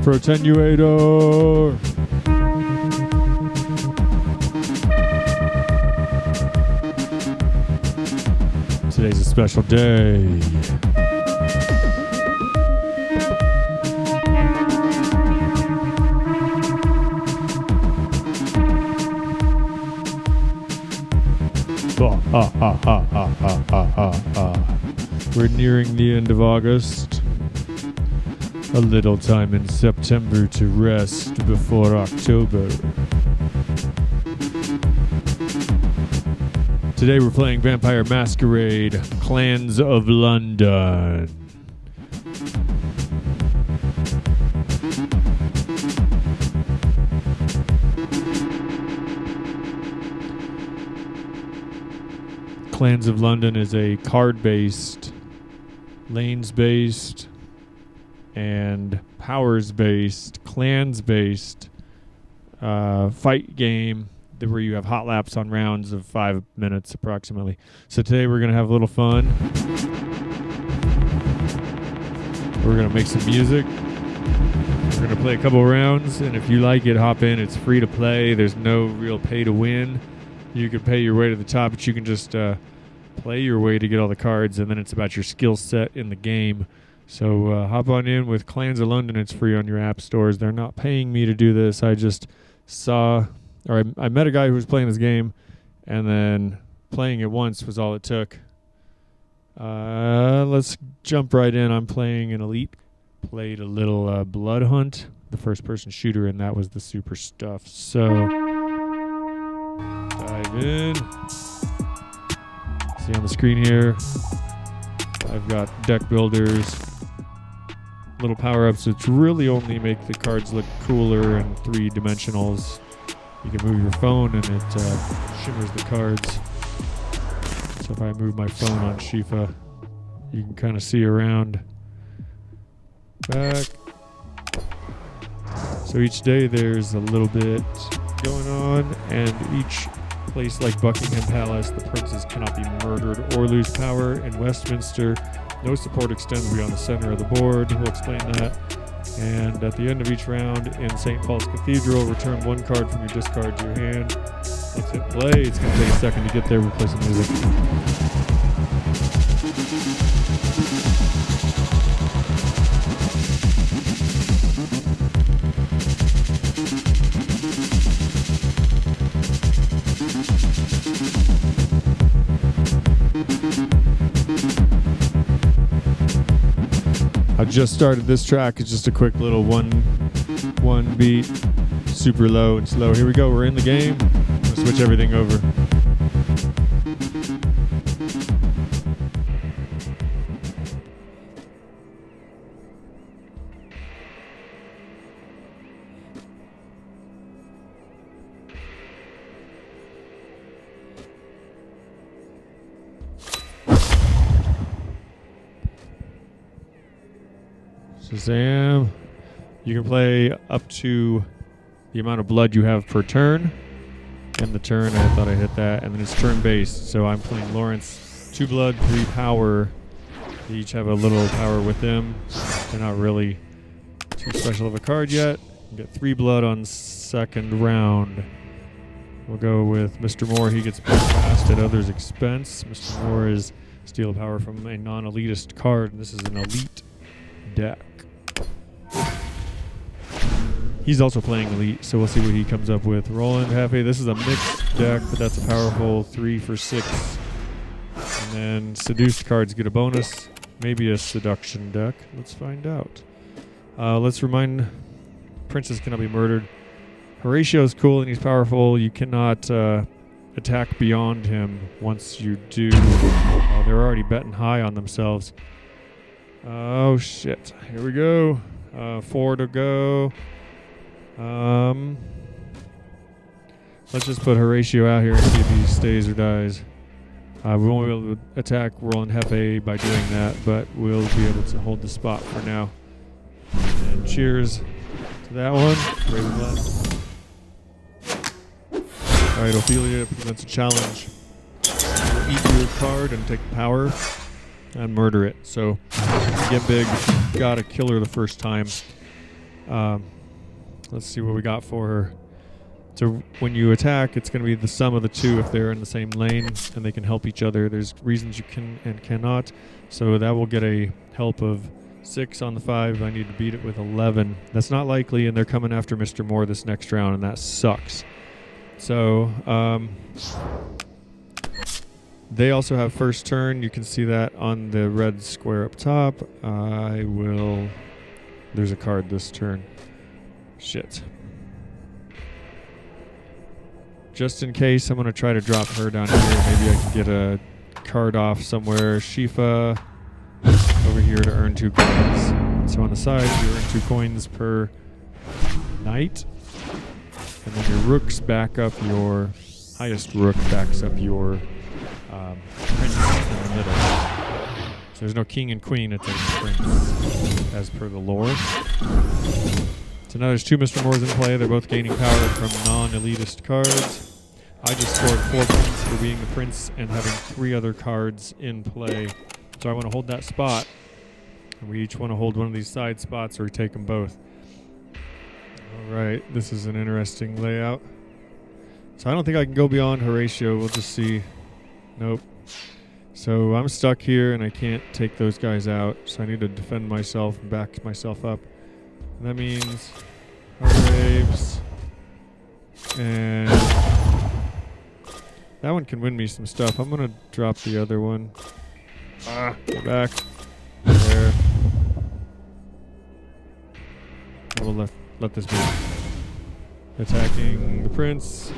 Protenuator. Today's a special day. We're nearing the end of August. A little time in September to rest before October. Today we're playing Vampire Masquerade, Clans of London. Clans of London is a card-based, lanes-based, and powers-based, clans-based fight game where you have hot laps on rounds of 5 minutes approximately. So today we're going to have a little fun. We're going to make some music. We're going to play a couple rounds, and if you like it, hop in. It's free to play. There's no real pay to win. You can pay your way to the top, but you can just play your way to get all the cards, and then it's about your skill set in the game. So hop on in with Clans of London. It's free on your app stores. They're not paying me to do this. I just I met a guy who was playing this game, and then playing it once was all it took. Let's jump right in. I'm playing an Elite. Played a little Blood Hunt, the first-person shooter, and that was the super stuff. So dive in. See on the screen here, I've got deck builders, little power-ups which really only make the cards look cooler and three-dimensionals. You can move your phone and it shimmers the cards. So if I move my phone on Shifa, you can kind of see around. Back. So each day there's a little bit going on, and each place like Buckingham Palace, the princes cannot be murdered or lose power. In Westminster, no support extends beyond the center of the board. We'll explain that. And at the end of each round in St. Paul's Cathedral, return one card from your discard to your hand. Let's hit play. It's going to take a second to get there. We'll play some music. I just started this track. It's just a quick little one beat, super low and slow. Here we go. We're in the game. I'm gonna switch everything over. Shazam. You can play up to the amount of blood you have per turn. And the turn, I thought I hit that. And then it's turn-based. So I'm playing Lawrence. 2 blood, 3 power. They each have a little power with them. They're not really too special of a card yet. You get 3 blood on second round. We'll go with Mr. Moore. He gets passed at others' expense. Mr. Moore is steal power from a non-elitist card. And this is an elite deck. He's also playing Elite, so we'll see what he comes up with. Roland Happy, this is a mixed deck, but that's a powerful 3 for 6. And then seduced cards get a bonus, maybe a seduction deck. Let's find out. Let's remind princes cannot be murdered. Horatio's cool and he's powerful. You cannot attack beyond him. Once you do, they're already betting high on themselves. Oh shit, here we go. 4 to go. Let's just put Horatio out here and see if he stays or dies. We won't be able to attack Roland Hefe by doing that, but we'll be able to hold the spot for now. And cheers to that one. Raise a glass. Alright, Ophelia presents a challenge. You'll eat your card and take the power and murder it. So, get big, gotta kill her the first time. Let's see what we got for her. So when you attack, it's going to be the sum of the two if they're in the same lane and they can help each other. There's reasons you can and cannot. So that will get a help of 6 on the 5. I need to beat it with 11. That's not likely, and they're coming after Mr. Moore this next round, and that sucks. So they also have first turn. You can see that on the red square up top. There's a card this turn. Shit. Just in case, I'm going to try to drop her down here. Maybe I can get a card off somewhere. Shifa over here to earn 2 coins. So on the side, you earn 2 coins per knight. And then your rooks back up your... highest rook backs up your prince in the middle. So there's no king and queen, it's a prince, as per the lore. So now there's 2 Mr. Moores in play. They're both gaining power from non-elitist cards. I just scored 4 points for being the prince and having 3 other cards in play. So I want to hold that spot. And we each want to hold one of these side spots or take them both. Alright, this is an interesting layout. So I don't think I can go beyond Horatio. We'll just see. Nope. So I'm stuck here and I can't take those guys out. So I need to defend myself and back myself up. And that means Raves. And that one can win me some stuff. I'm going to drop the other one. Go back. There. And we'll let this be. Attacking the prince.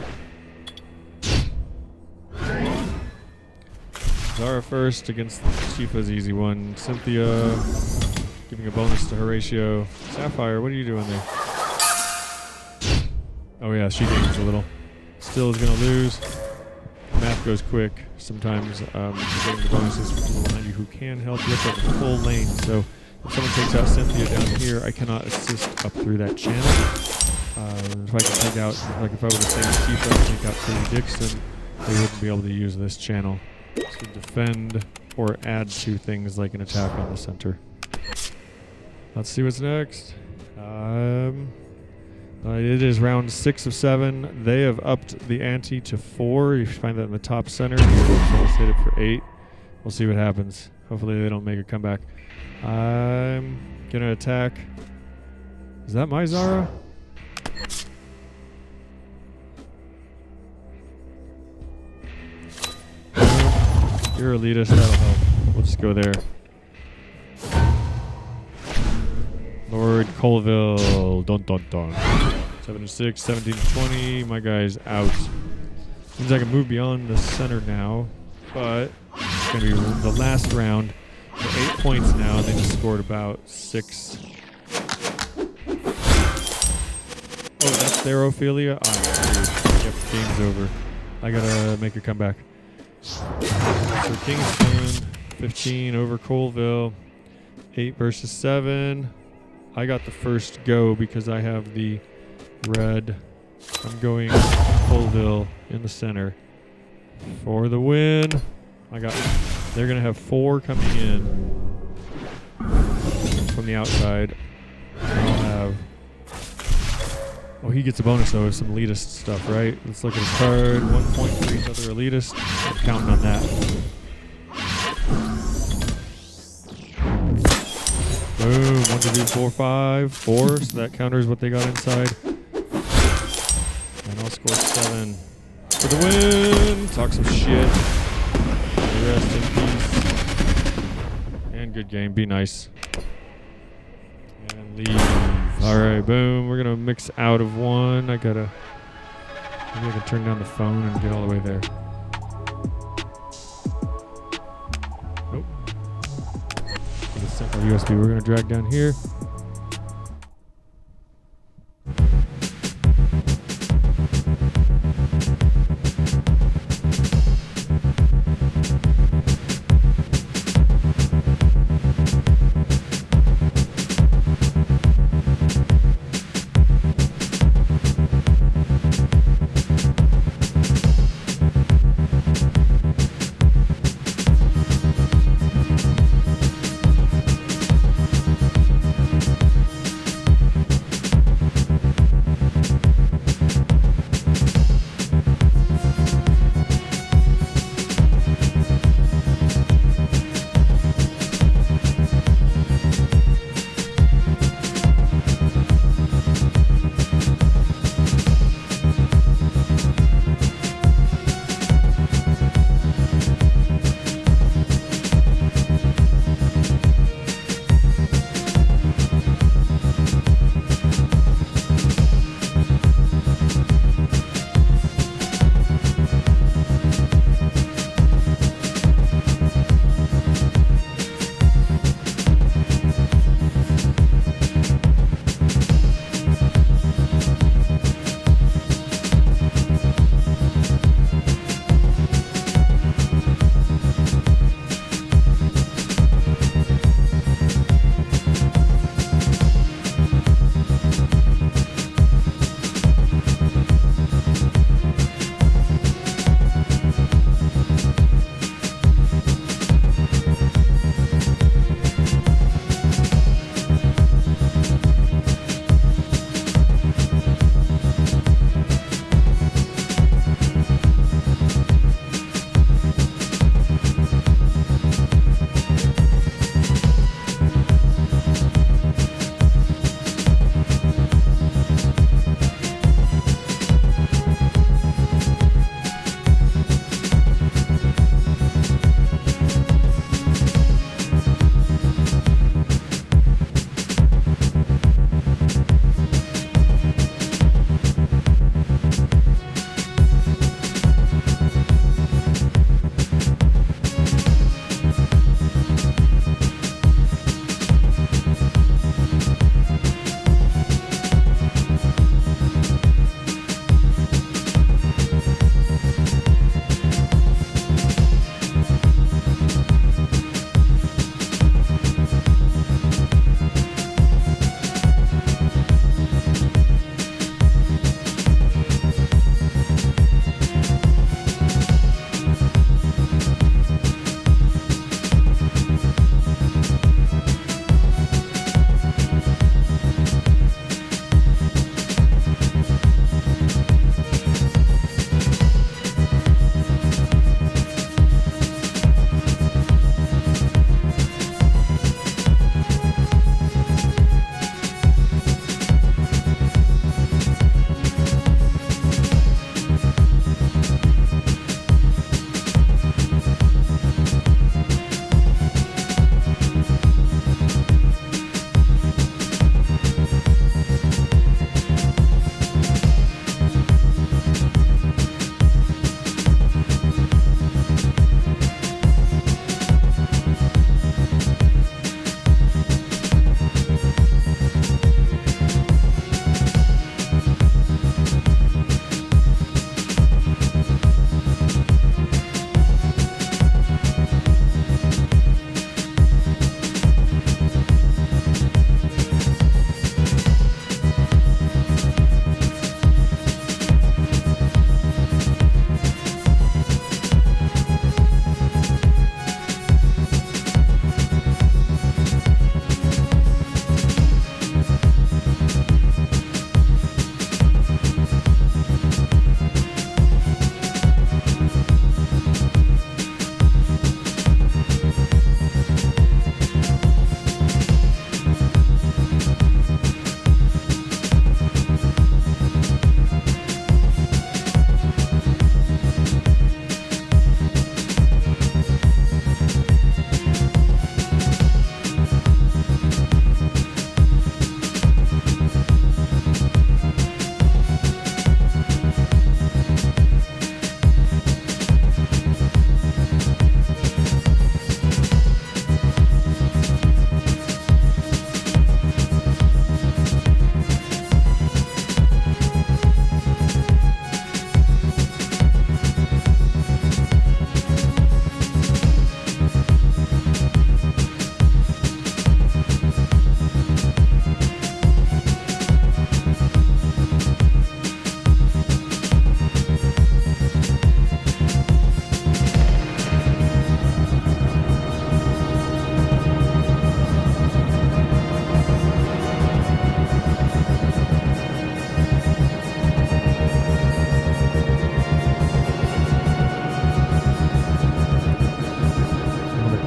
Zara first against Shifa's easy one. Cynthia giving a bonus to Horatio. Sapphire, what are you doing there? Oh yeah, she gains a little. Still is going to lose. Math goes quick. Sometimes getting the bonuses from people behind you who can help. You have to have a full lane. So if someone takes out Cynthia down here, I cannot assist up through that channel. If I can take out, like if I were to say Shifa and take out Tilly Dixon, they wouldn't be able to use this channel to defend or add to things like an attack on the center. Let's see what's next. It is round 6 of 7. They have upped the ante to 4. You find that in the top center. So let's hit it for 8. We'll see what happens. Hopefully they don't make a comeback. I'm going to attack. Is that my Zara? You're elitist, that'll help. We'll just go there. Lord Colville, dun dun dun. 7-6, 17-20. My guy's out. Means I can move beyond the center now, but it's gonna be the last round. They're 8 points now. They just scored about 6. Oh, that's their Ophelia. Oh, yep, game's over. I gotta make a comeback. So Kingston, 15 over Colville, 8 versus 7. I got the first go because I have the red. I'm going Colville in the center for the win. They're gonna have 4 coming in from the outside. I'll have. Oh, he gets a bonus though with some elitist stuff, right? Let's look at his card. 1 point for each other elitist. I'm counting on that. Boom. 1, 2, 3, 4, 5, 4. So that counters what they got inside. And I'll score 7 for the win. Talk some shit. Rest in peace. And good game. Be nice. And leave. Alright, boom. We're going to mix out of 1. Maybe I can turn down the phone and get all the way there. Nope. With a central USB, we're going to drag down here.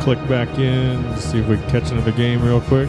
click back in, see if we can catch another game real quick.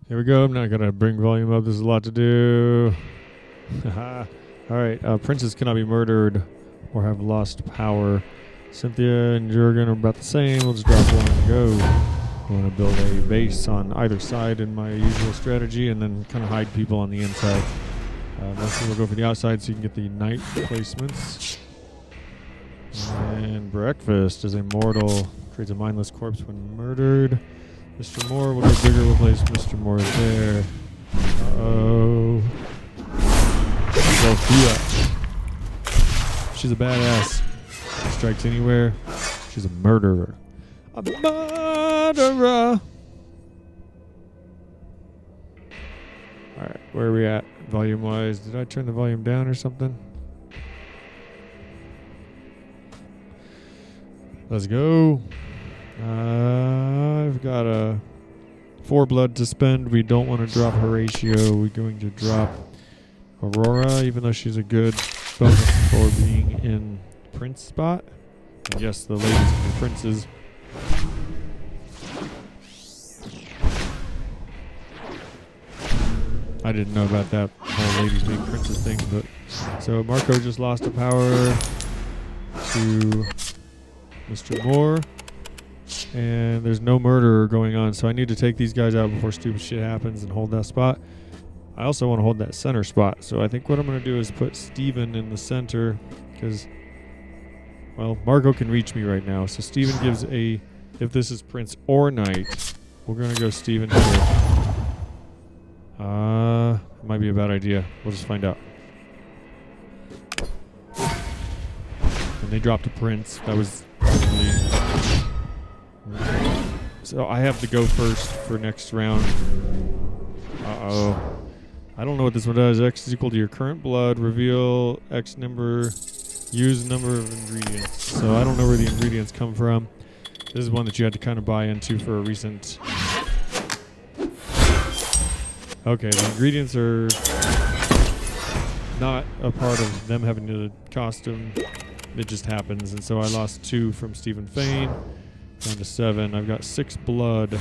Here we go. I'm not going to bring volume up. There's a lot to do. All right. Princes cannot be murdered or have lost power. Cynthia and Jurgen are about the same. We'll just drop one and go. I want to build a base on either side in my usual strategy and then kind of hide people on the inside. Mostly we'll go for the outside so you can get the knight placements. And breakfast is a mortal. Creates a mindless corpse when murdered. Mr. Moore will get bigger. We'll place Mr. Moore there. Uh-oh. Sophia. She's a badass. She strikes anywhere. She's a murderer. A murderer. Alright, where are we at volume-wise? Did I turn the volume down or something? Let's go. I've got a 4 blood to spend. We don't want to drop Horatio. We're going to drop Aurora, even though she's a good bonus for being in Prince spot. And yes, the ladies can be princes. I didn't know about that whole ladies being princes thing, but so Marco just lost a power to Mr. Moore. And there's no murderer going on, so I need to take these guys out before stupid shit happens and hold that spot. I also want to hold that center spot, so I think what I'm going to do is put Steven in the center, because, well, Marco can reach me right now. So Steven gives a, if this is Prince or Knight, we're going to go Steven here. Might be a bad idea. We'll just find out. And they dropped a Prince. That was probably... So I have to go first for next round. Uh-oh. I don't know what this one does. X is equal to your current blood. Reveal X number. Use number of ingredients. So I don't know where the ingredients come from. This is one that you had to kind of buy into for a recent... Okay, the ingredients are not a part of them having the costume. It just happens. And so I lost 2 from Stephen Fane. Down to 7. I've got 6 blood.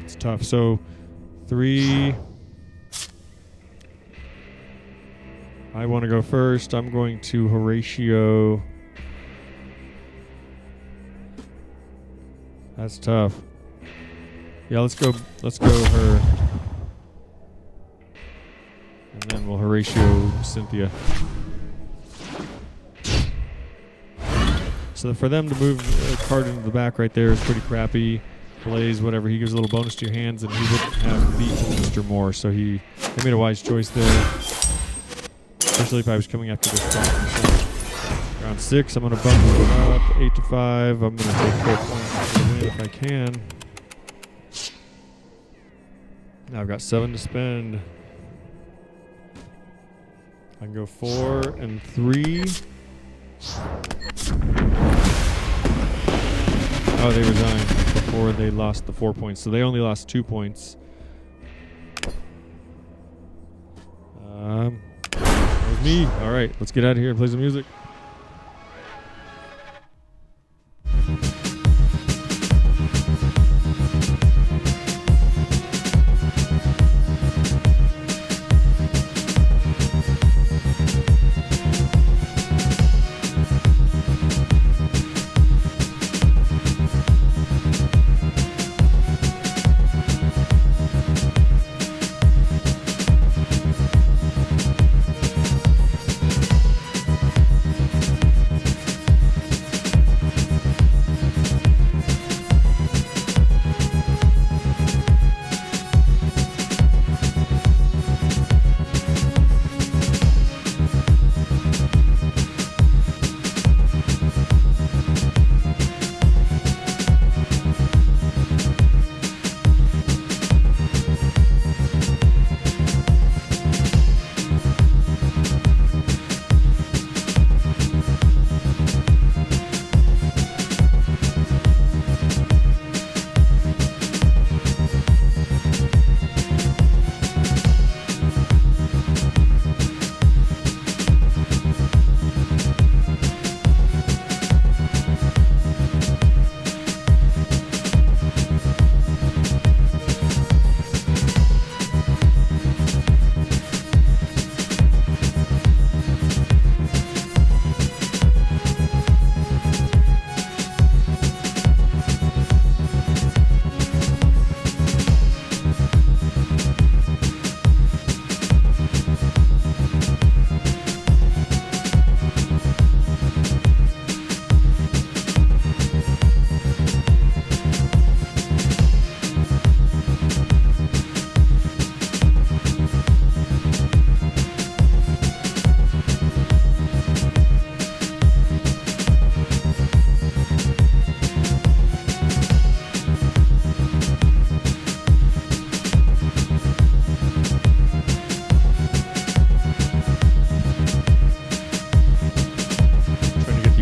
It's tough. So 3. I want to go first. I'm going to Horatio. That's tough. Yeah, let's go her. And then we'll Horatio Cynthia. So for them to move a card into the back right there is pretty crappy. Blaze, whatever, he gives a little bonus to your hands, and he wouldn't have beat Mr. Moore, so they made a wise choice there. Especially if I was coming after this spot. So round 6, I'm going to bump it up 8-5. I'm going to take 4 points to win if I can. Now I've got 7 to spend. I can go 4 and 3. Oh, they resigned before they lost the 4 points, so they only lost 2 points. That was me. All right, let's get out of here and play some music.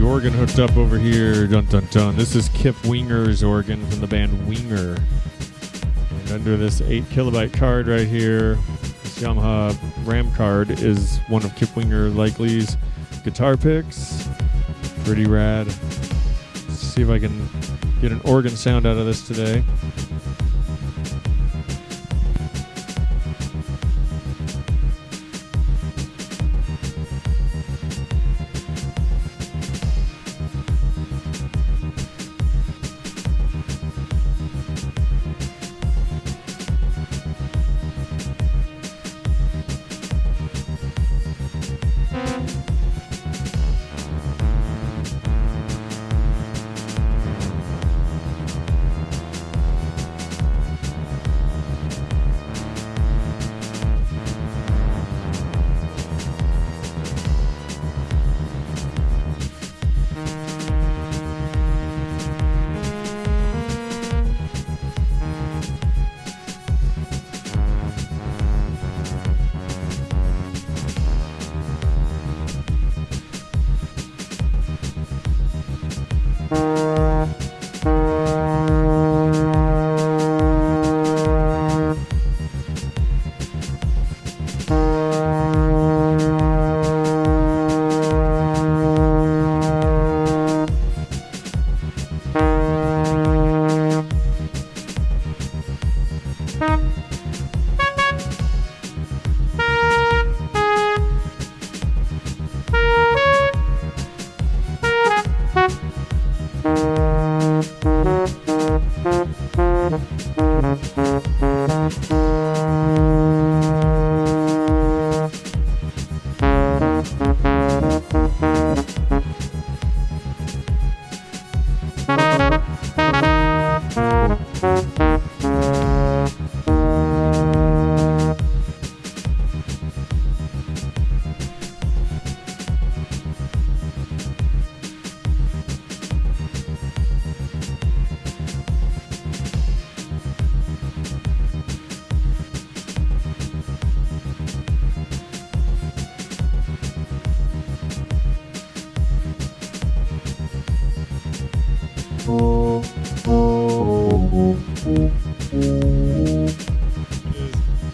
Organ hooked up over here. Dun dun dun. This is Kip Winger's organ from the band Winger. And under this 8 kilobyte card right here, this Yamaha RAM card is one of Kip Winger Likely's guitar picks. Pretty rad. Let's see if I can get an organ sound out of this today.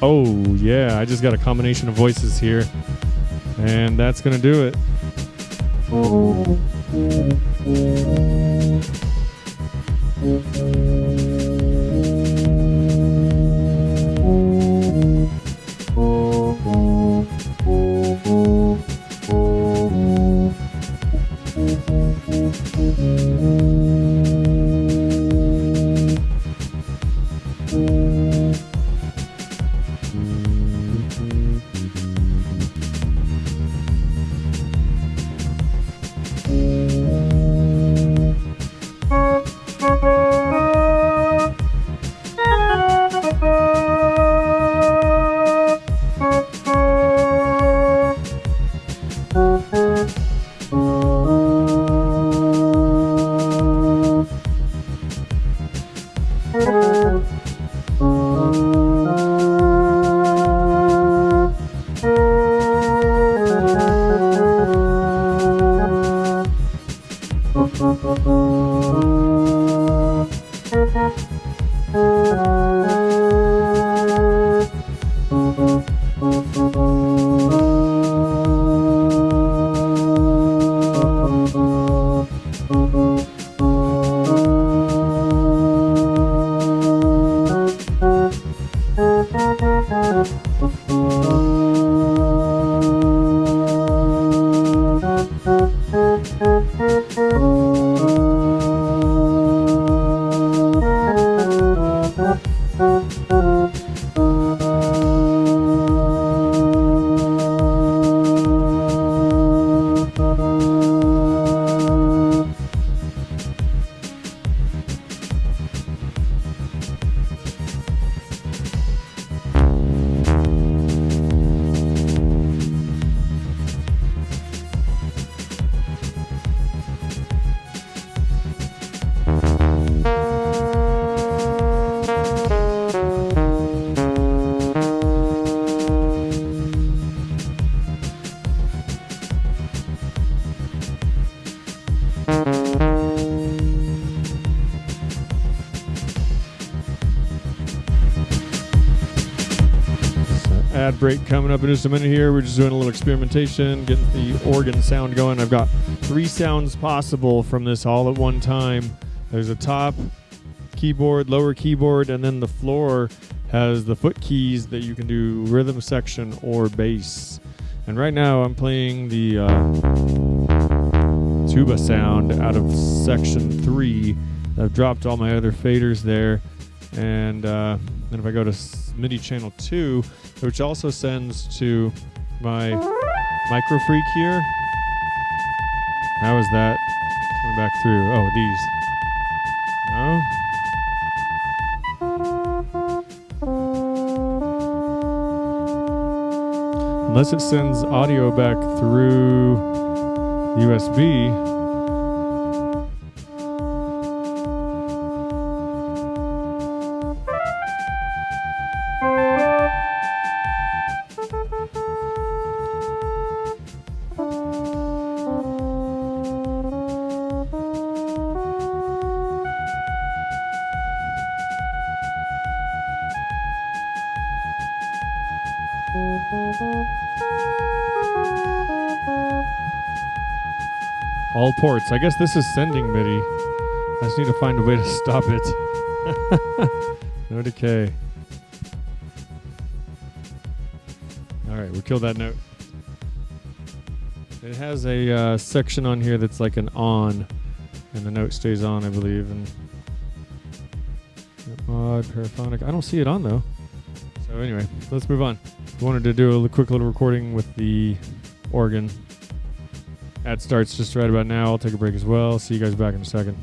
Oh, yeah, I just got a combination of voices here. And that's going to do it. Ad break coming up in just a minute here. We're just doing a little experimentation, getting the organ sound going. I've got 3 sounds possible from this all at one time. There's a top keyboard, lower keyboard, and then the floor has the foot keys that you can do rhythm section or bass. And right now I'm playing the tuba sound out of section 3. I've dropped all my other faders there. And then if I go to MIDI channel 2, which also sends to my micro freak here. How is that coming back through? Oh, these. No? Unless it sends audio back through USB. All ports. I guess this is sending MIDI. I just need to find a way to stop it. No decay. Alright, we killed that note. It has a section on here that's like an on, and the note stays on, I believe. And mod, paraphonic. I don't see it on though. So anyway, let's move on. I wanted to do a quick little recording with the organ. Ad starts just right about now. I'll take a break as well. See you guys back in a second.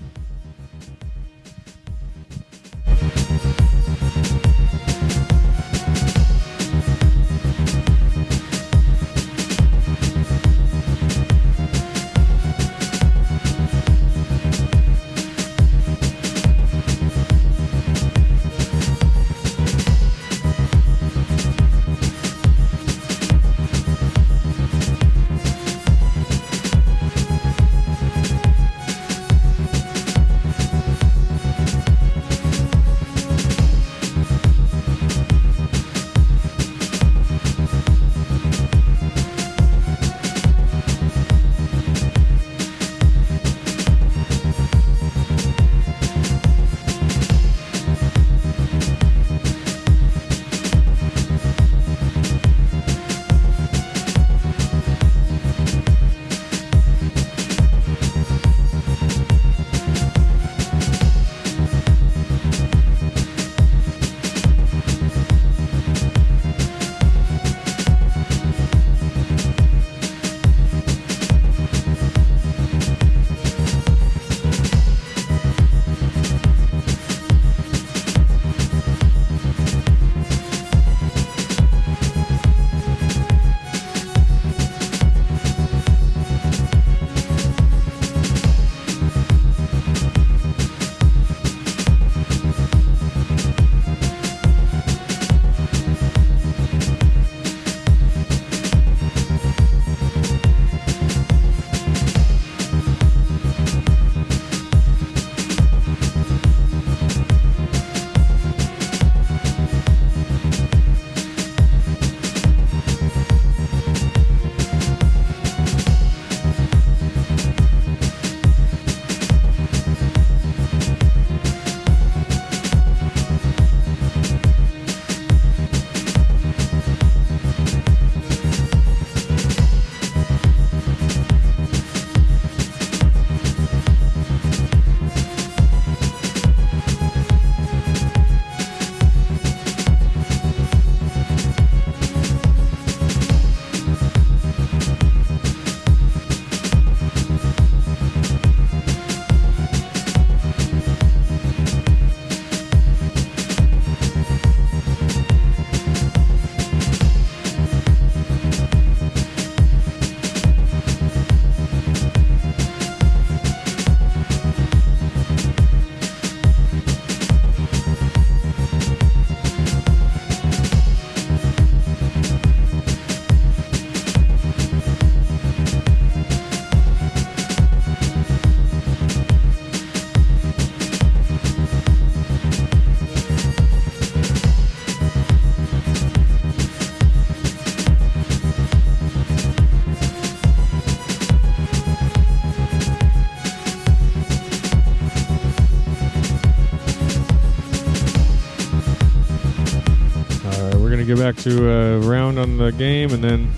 back to a round on the game, and then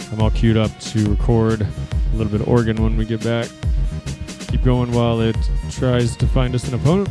I'm all queued up to record a little bit of organ when we get back. Keep going while it tries to find us an opponent.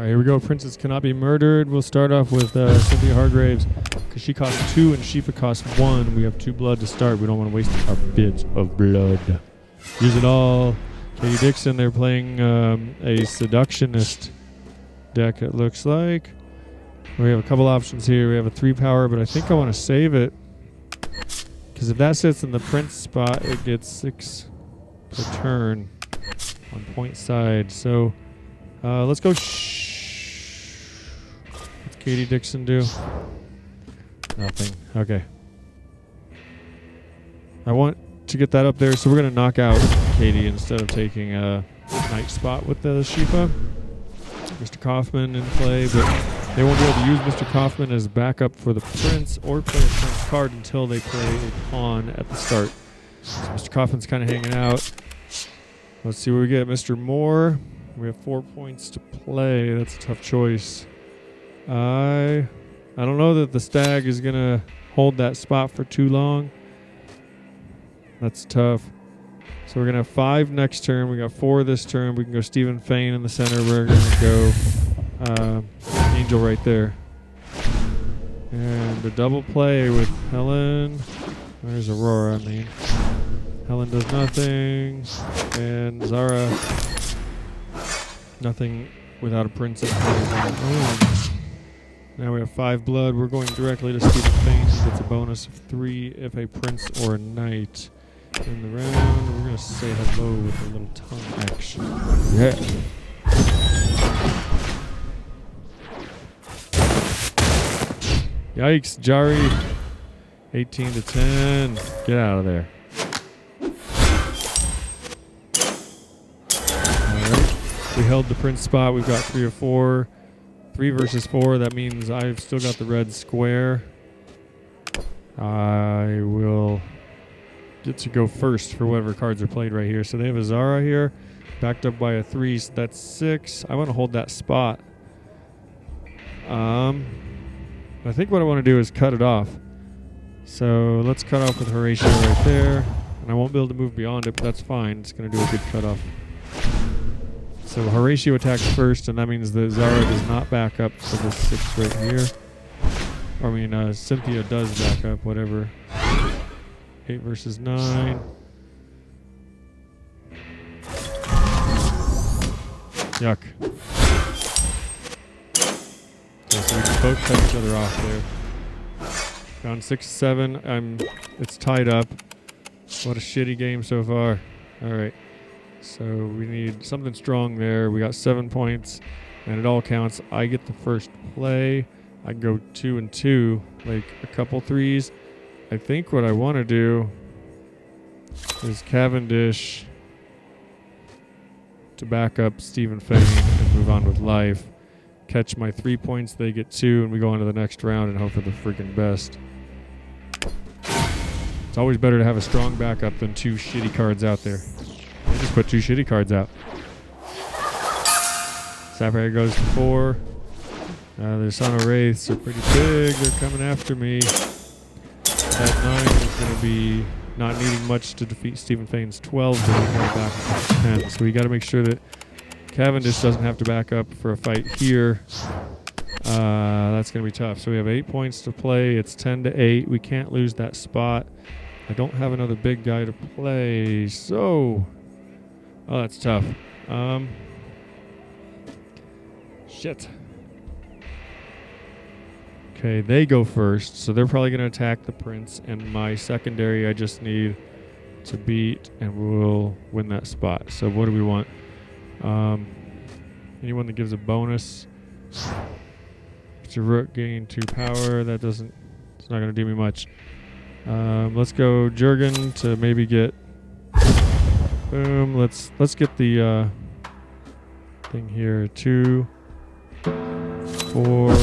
Here we go. Princess Cannot Be Murdered. We'll start off with Cynthia Hargraves because she costs 2 and Shifa costs 1. We have 2 blood to start. We don't want to waste a bit of blood. Use it all. Katie Dixon, they're playing a Seductionist deck, it looks like. We have a couple options here. We have a 3 power, but I think I want to save it because if that sits in the Prince spot, it gets 6 per turn on point side. So let's go. What's Katie Dixon do? Nothing. Okay. I want to get that up there, so we're going to knock out Katie instead of taking a night spot with the Shifa. Mr. Kaufman in play, but they won't be able to use Mr. Kaufman as backup for the Prince or play a Prince card until they play a pawn at the start. So Mr. Kaufman's kind of hanging out. Let's see what we get. Mr. Moore. We have 4 points to play. That's a tough choice. I don't know that the Stag is going to hold that spot for too long. That's tough. So we're going to have 5 next turn. We got 4 this turn. We can go Stephen Fain in the center. We're going to go Angel right there. And a double play with Helen. There's Aurora, I mean. Helen does nothing. And Zara... Nothing without a Prince in play. Oh. Now we have 5 blood. We're going directly to Stephen Fain. He gets a bonus of 3 if a Prince or a Knight in the round. We're going to say hello with a little tongue action. Yeah. Yikes, Jari. 18 to 10. Get out of there. We held the Prince spot. We've got 3 or 4. 3 versus 4. That means I've still got the red square. I will get to go first for whatever cards are played right here. So they have a Zara here, backed up by a 3. So that's 6. I want to hold that spot. I think what I want to do is cut it off. So let's cut off with Horatio right there. And I won't be able to move beyond it, but that's fine. It's going to do a good cutoff. So Horatio attacks first, and that means that Zara does not back up for this 6 right here. I mean, Cynthia does back up, whatever. 8 versus 9. Yuck. Okay, so we can both cut each other off there. Round 6-7. It's tied up. What a shitty game so far. All right. So we need something strong there. We got 7 points, and it all counts. I get the first play. I can go 2 and 2, like a couple 3s. I think what I want to do is Cavendish to back up Stephen Fain and move on with life. Catch my 3 points, they get 2, and we go on to the next round and hope for the freaking best. It's always better to have a strong backup than 2 shitty cards out there. I just put 2 shitty cards out. Sapphire goes to 4. The Sono Wraiths are pretty big. They're coming after me. That 9 is going to be not needing much to defeat Stephen Fain's 12, but he's going back to 10. So we got to make sure that Cavendish doesn't have to back up for a fight here. That's going to be tough. So we have 8 points to play. It's 10 to 8. We can't lose that spot. I don't have another big guy to play, so... Oh, that's tough. Shit. Okay, they go first, so they're probably going to attack the prince, and my secondary I just need to beat, and we'll win that spot. So what do we want? Anyone that gives a bonus. It's a rook gaining 2 power. That doesn't... It's not going to do me much. Let's go Jurgen to maybe get... Boom. Let's get the thing here. 2, 4.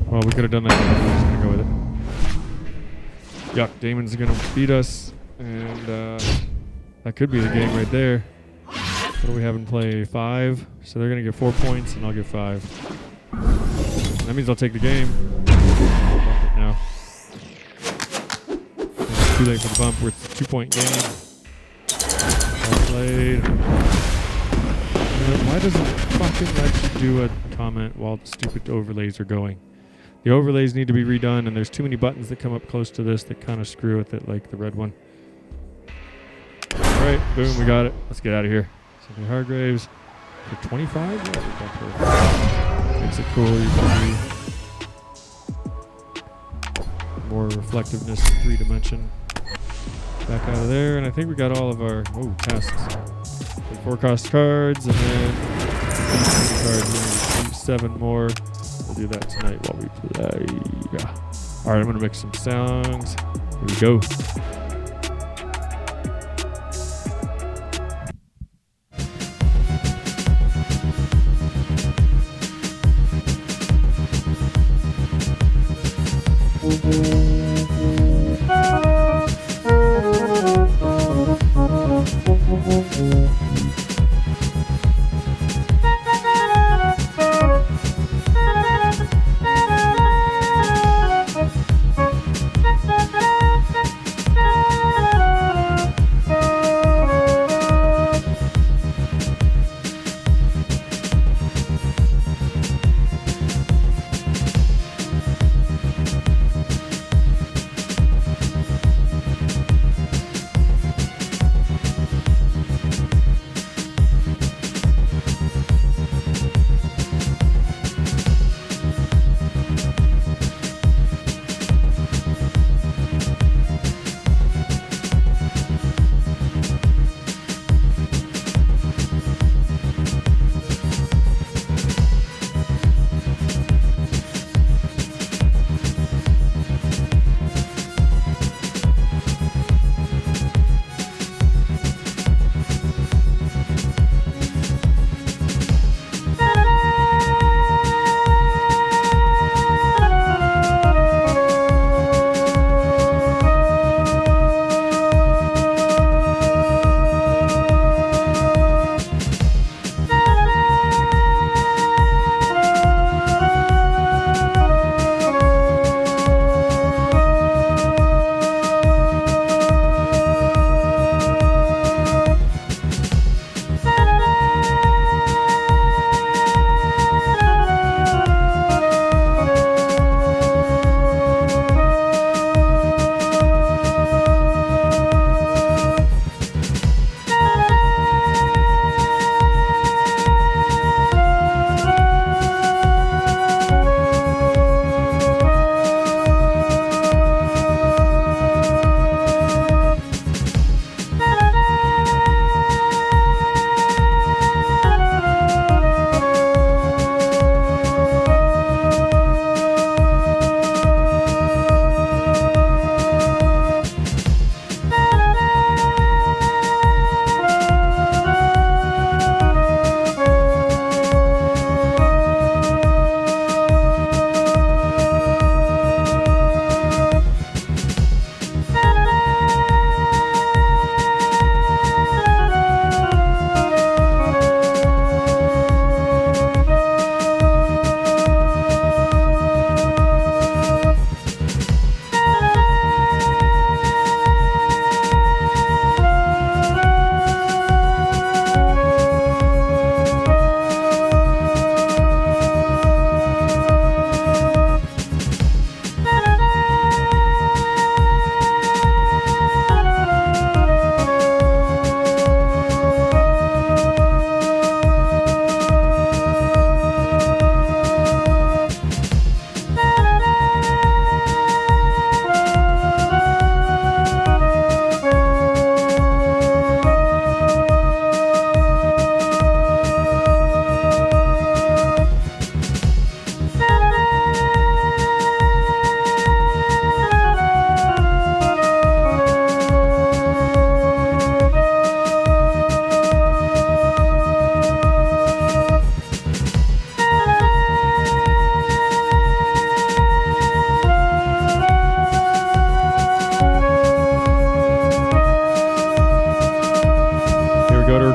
Well, we could have done that. I'm just gonna go with it. Yuck, Damon's gonna beat us, and that could be the game right there. What do we have in play? 5. So they're gonna get 4 points, and I'll get 5. That means I'll take the game. Bump it now. It's too late for the bump. We're 2-point game. Well played. Why doesn't it fucking let you do a comment while the stupid overlays are going? The overlays need to be redone, and there's too many buttons that come up close to this that kind of screw with it, like the red one. Alright, boom, we got it. Let's get out of here. Something Hargraves for 25? Yeah, we got that. Makes it cool. You can see more reflectiveness, 3-dimension. Back out of there, and I think we got all of our tasks. 4 cost cards, and then cards. 7 more. We'll do that tonight while we play. Yeah. All right, I'm gonna mix some songs. Here we go.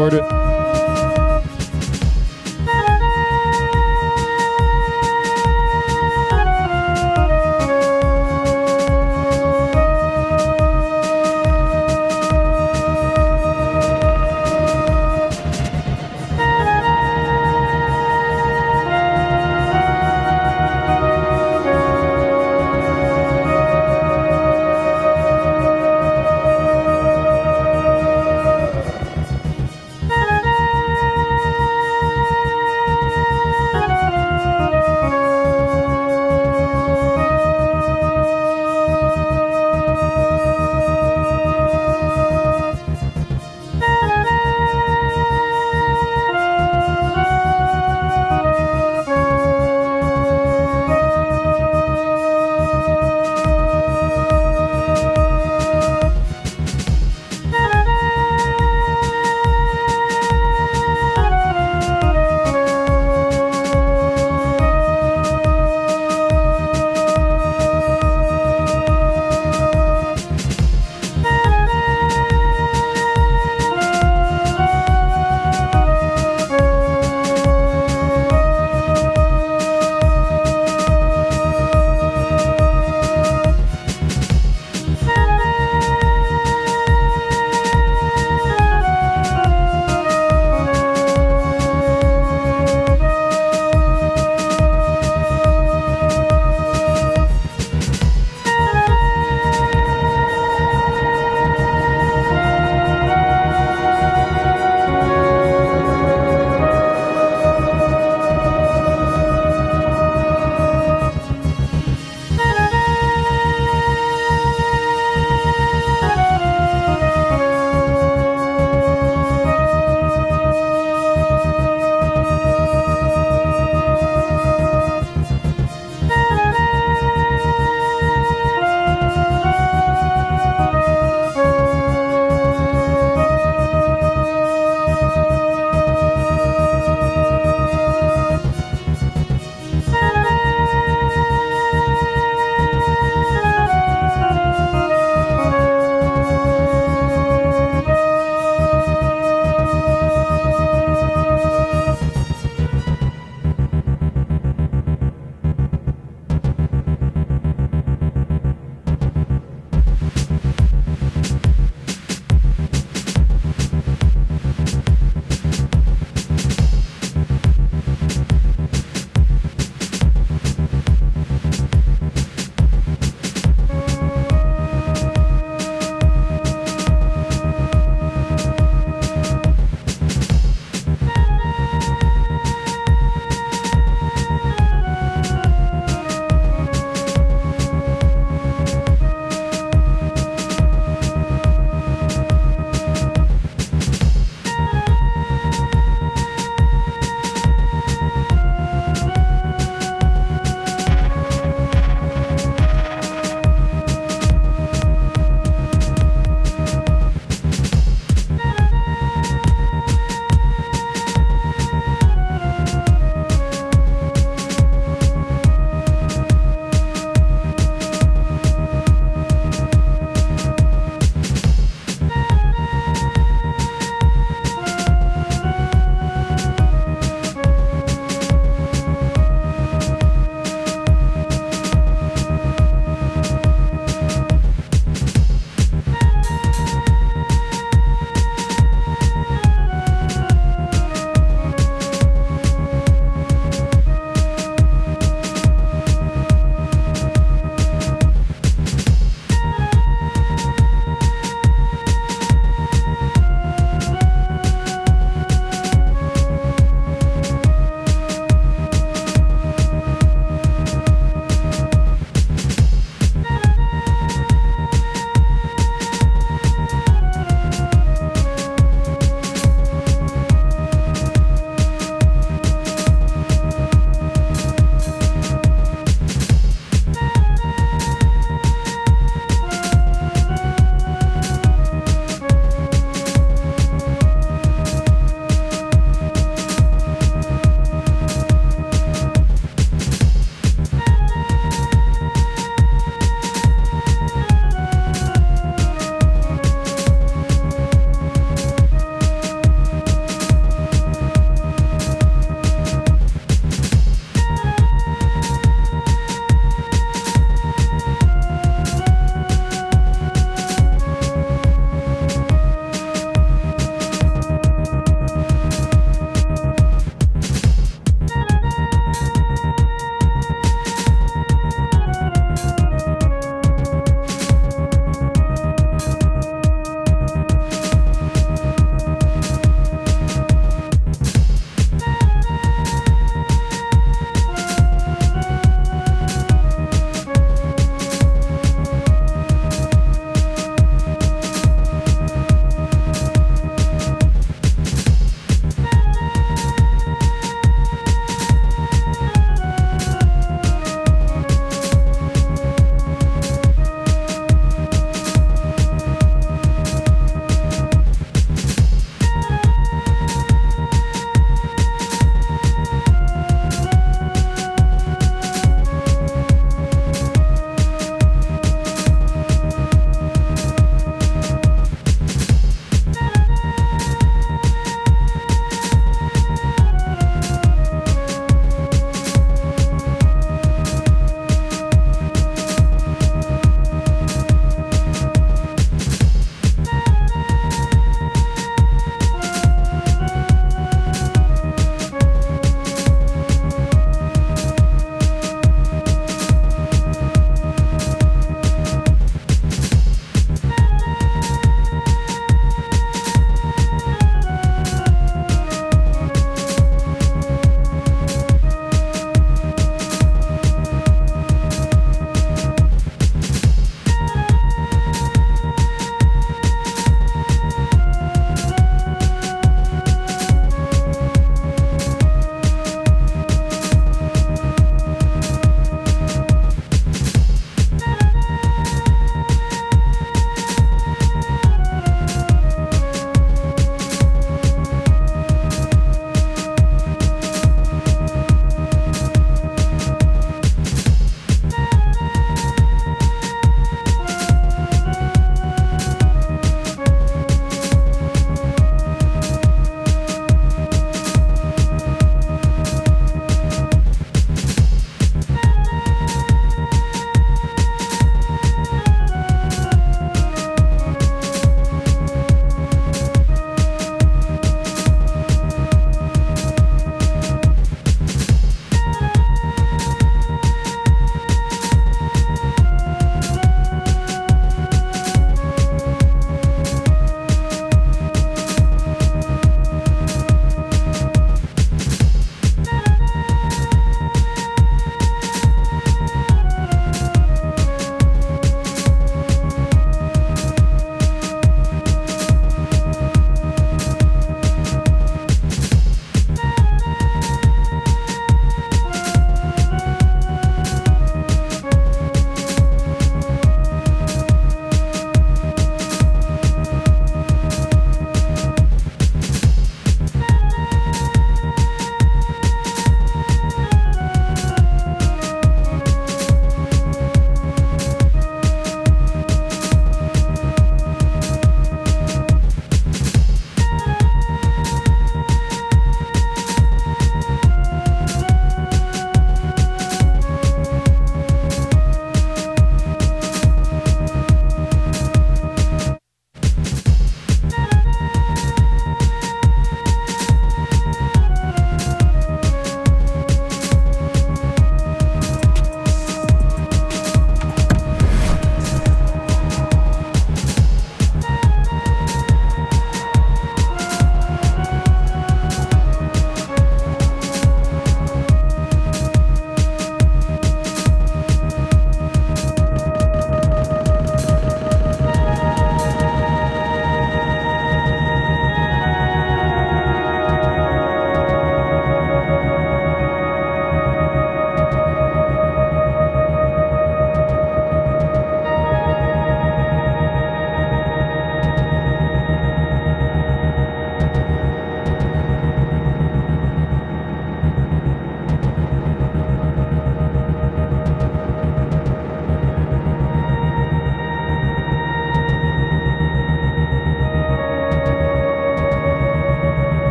record it.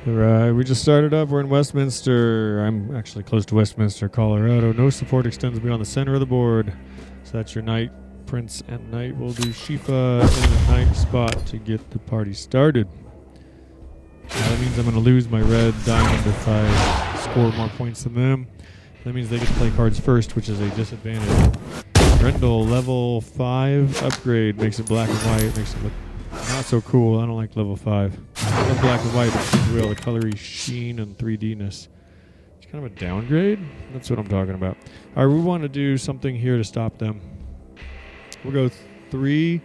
Alright, we just started up. We're in Westminster. I'm actually close to Westminster, Colorado. No support extends beyond the center of the board. So that's your knight, prince, and knight. We'll do Shifa in the knight spot to get the party started. That means I'm going to lose my red diamond if I score more points than them. That means they get to play cards first, which is a disadvantage. Grendel, level 5 upgrade. Makes it black and white. Makes it look not so cool. I don't like level 5. I love black and white, but it's real. The colory sheen and 3D-ness. It's kind of a downgrade. That's what I'm talking about. All right, we want to do something here to stop them. We'll go 3,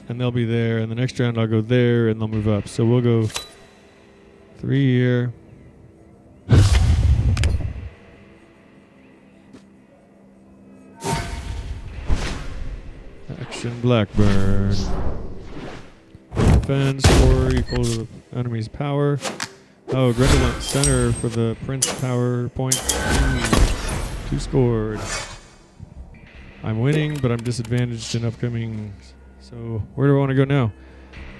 and they'll be there. And the next round, I'll go there, and they'll move up. So we'll go 3 here. Action Blackburn. Defense 4 equal to the enemy's power. Oh, Grendel went center for the prince power point. 2 scored. I'm winning, but I'm disadvantaged in upcoming. So where do I want to go now?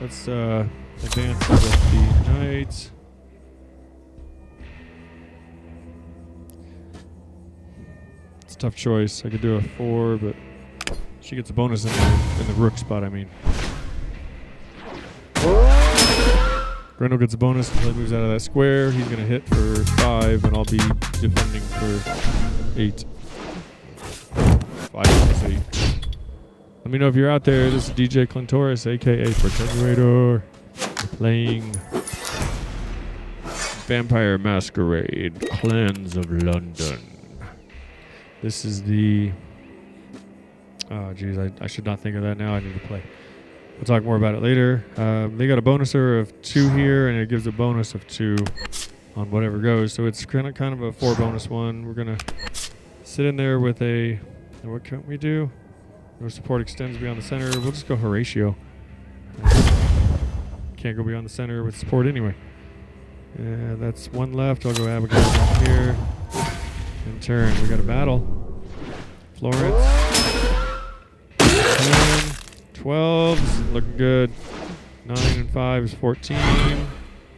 Let's advance with the knights. It's a tough choice. I could do a 4, but she gets a bonus in the rook spot, I mean. Grendel gets a bonus until he moves out of that square. He's going to hit for 5, and I'll be defending for 8. 5 plus 8. Let me know if you're out there. This is DJ Clintoris, a.k.a. Protenuator. We're playing Vampire Masquerade, Clans of London. This is the... Oh, geez, I should not think of that now. I need to play. We'll talk more about it later. They got a bonuser of 2 here, and it gives a bonus of 2 on whatever goes. So it's kind of a 4 bonus one. We're going to sit in there with a... What can we do? No support extends beyond the center. We'll just go Horatio. Can't go beyond the center with support anyway. Yeah, that's 1 left. I'll go Abigail down here. In turn, we got a battle. Florence. 10, 12, looking good. 9 and 5 is 14.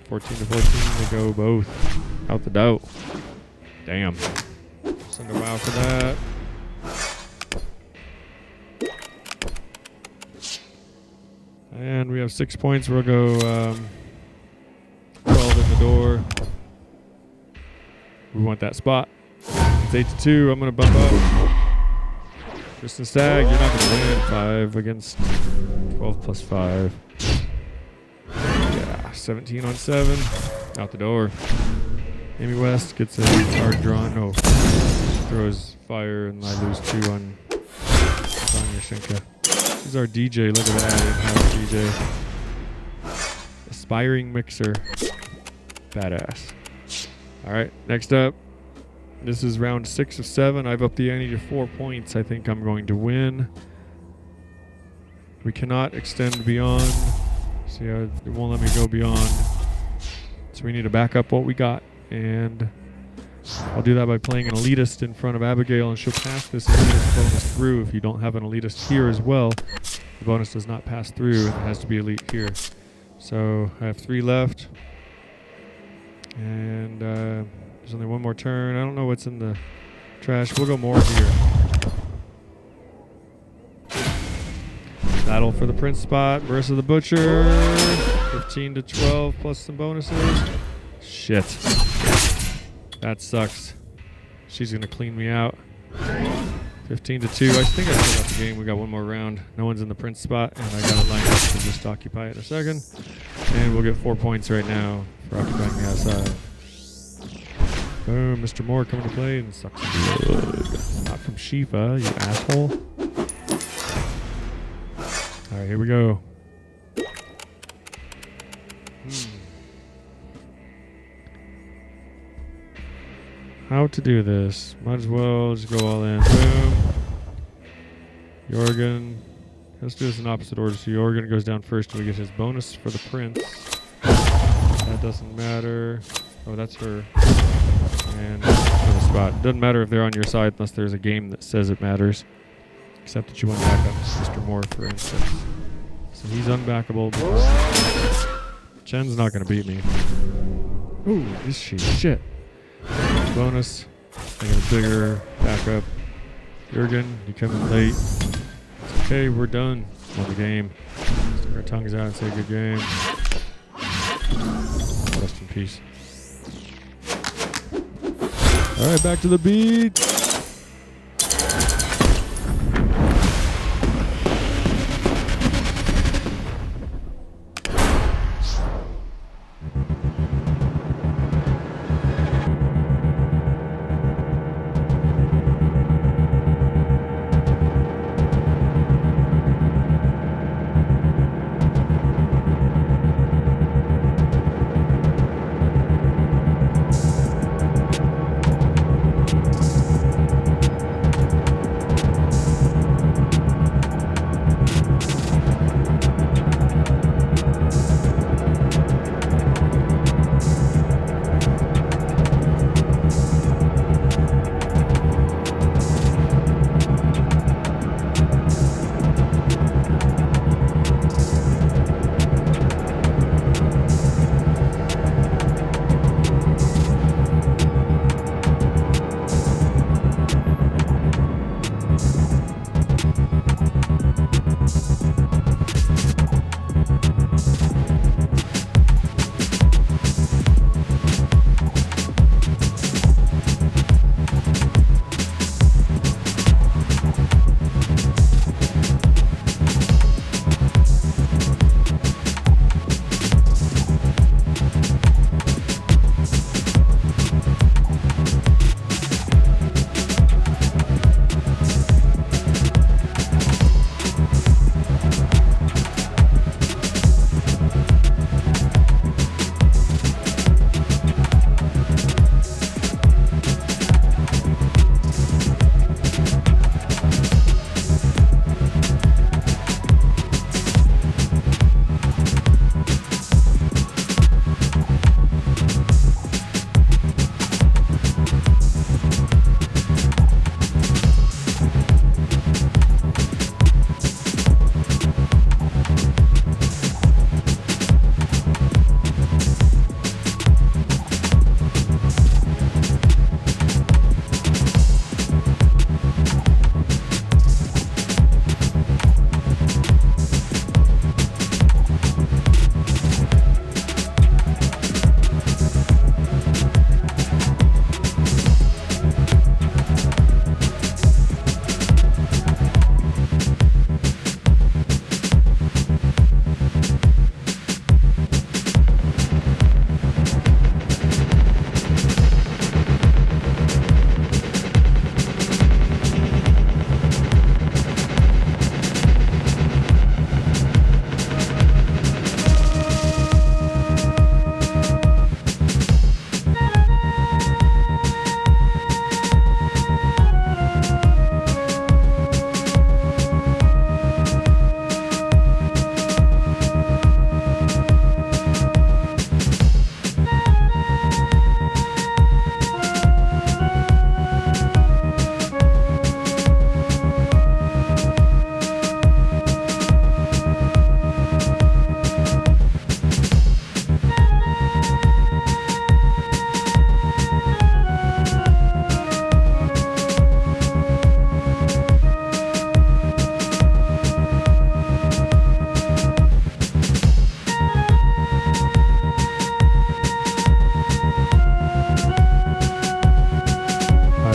14 to 14, they go both out the door. Damn. Send a wow for that. And we have 6 points. We'll go 12 in the door. We want that spot. It's 8 to 2. I'm going to bump up. Kristen Stagg, you're not going to win. 5 against 12 plus 5. Yeah, 17 on 7. Out the door. Amy West gets a card drawn. No. Throws fire, and I lose 2 on Sonya Shinka. She's our DJ. Look at that. In-house DJ. Aspiring mixer. Badass. All right, next up. This is round 6 of 7. I've upped the ante to 4 points. I think I'm going to win. We cannot extend beyond. See, it won't let me go beyond. So we need to back up what we got. And I'll do that by playing an elitist in front of Abigail, and she'll pass this elitist bonus through. If you don't have an elitist here as well, the bonus does not pass through, and it has to be elite here. So I have 3 left. And there's only 1 more turn. I don't know what's in the trash. We'll go more here. Battle for the prince spot. Marissa the Butcher. 15 to 12 plus some bonuses. Shit. That sucks. She's going to clean me out. 15 to 2. I think I still got the game. We got 1 more round. No one's in the prince spot, and I got it lined up to just occupy it in a second. And we'll get 4 points right now for occupying the outside. Boom, Mr. Moore coming to play and sucks blood. Not from Shifa, you asshole. Alright, here we go. How to do this? Might as well just go all in. Boom. Jorgen. Let's do this in opposite order. So Jorgen goes down first and we get his bonus for the prince. That doesn't matter. Oh, that's her. And for the spot. Doesn't matter if they're on your side unless there's a game that says it matters. Except that you want to back up Mr. Moore, for instance. So he's unbackable. Chen's not going to beat me. Ooh, this shit. Bonus. I got a bigger backup. Jurgen, you come in late. It's okay, we're done on the game. Stick our tongues out and say good game. Rest in peace. Alright, back to the beat.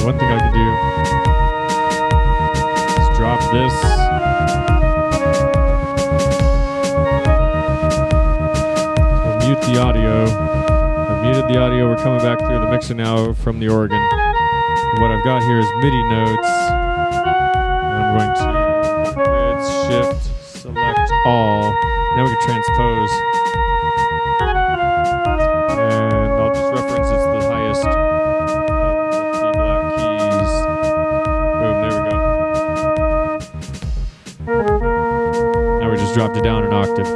one thing I can do is drop this. So mute the audio. I've muted the audio. We're coming back through the mixer now from the organ. And what I've got here is MIDI notes. And I'm going to grid, shift, select all. Now we can transpose. And I'll just reference it's the highest of the three black keys. Boom, there we go. Now we just dropped it down an octave.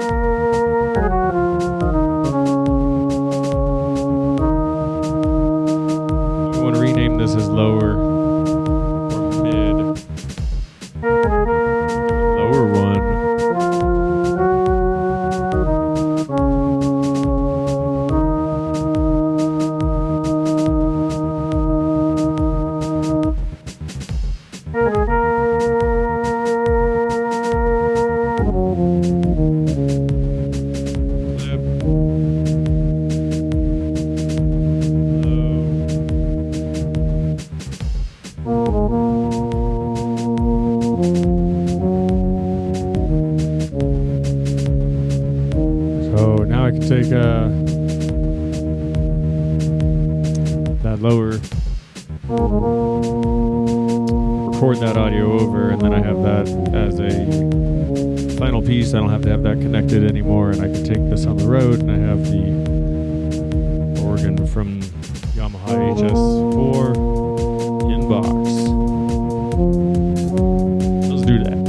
We want to rename this as lower or mid. Lower one. take that lower, record that audio over, and then I have that as a final piece. I don't have to have that connected anymore, and I can take this on the road, and I have the organ from Yamaha HS-4 in box. Let's do that.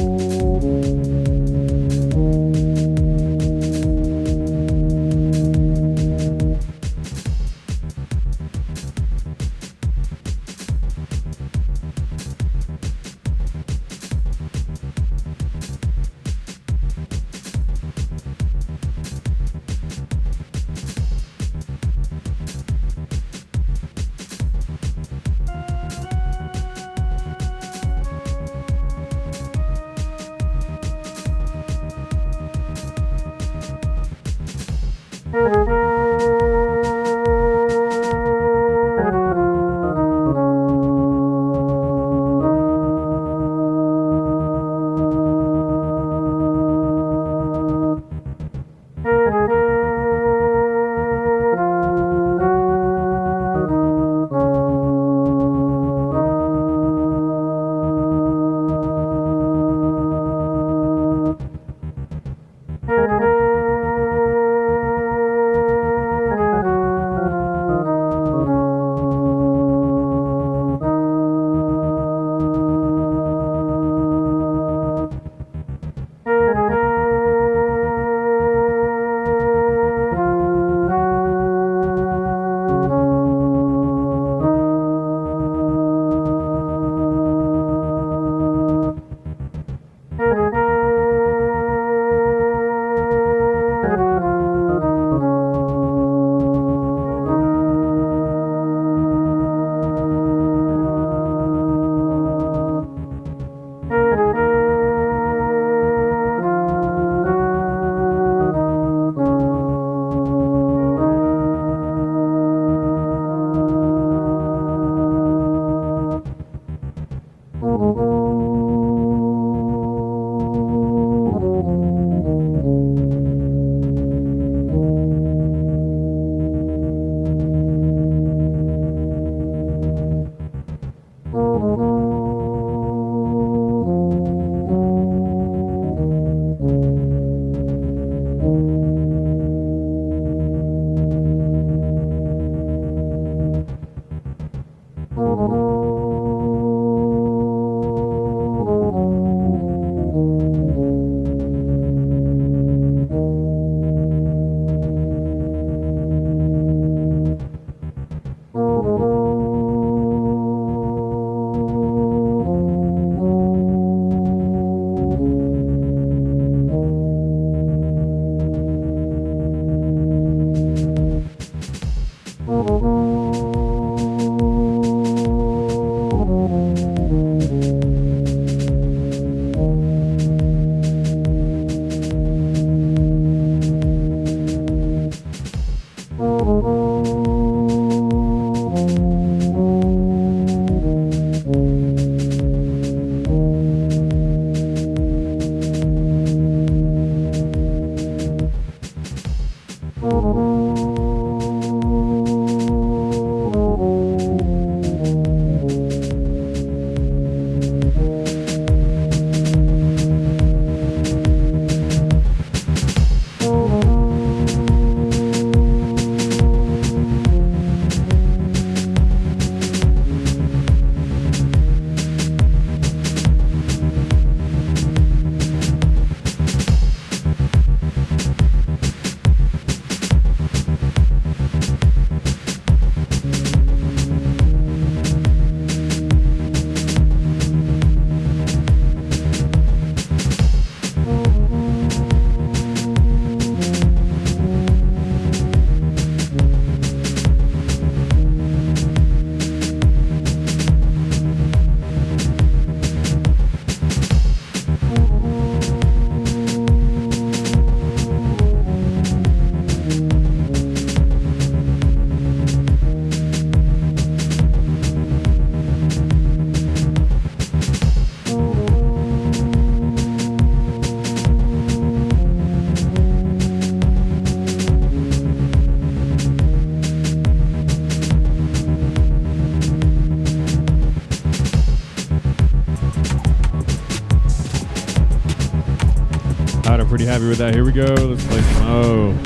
pretty happy with that. Here we go. Let's play some.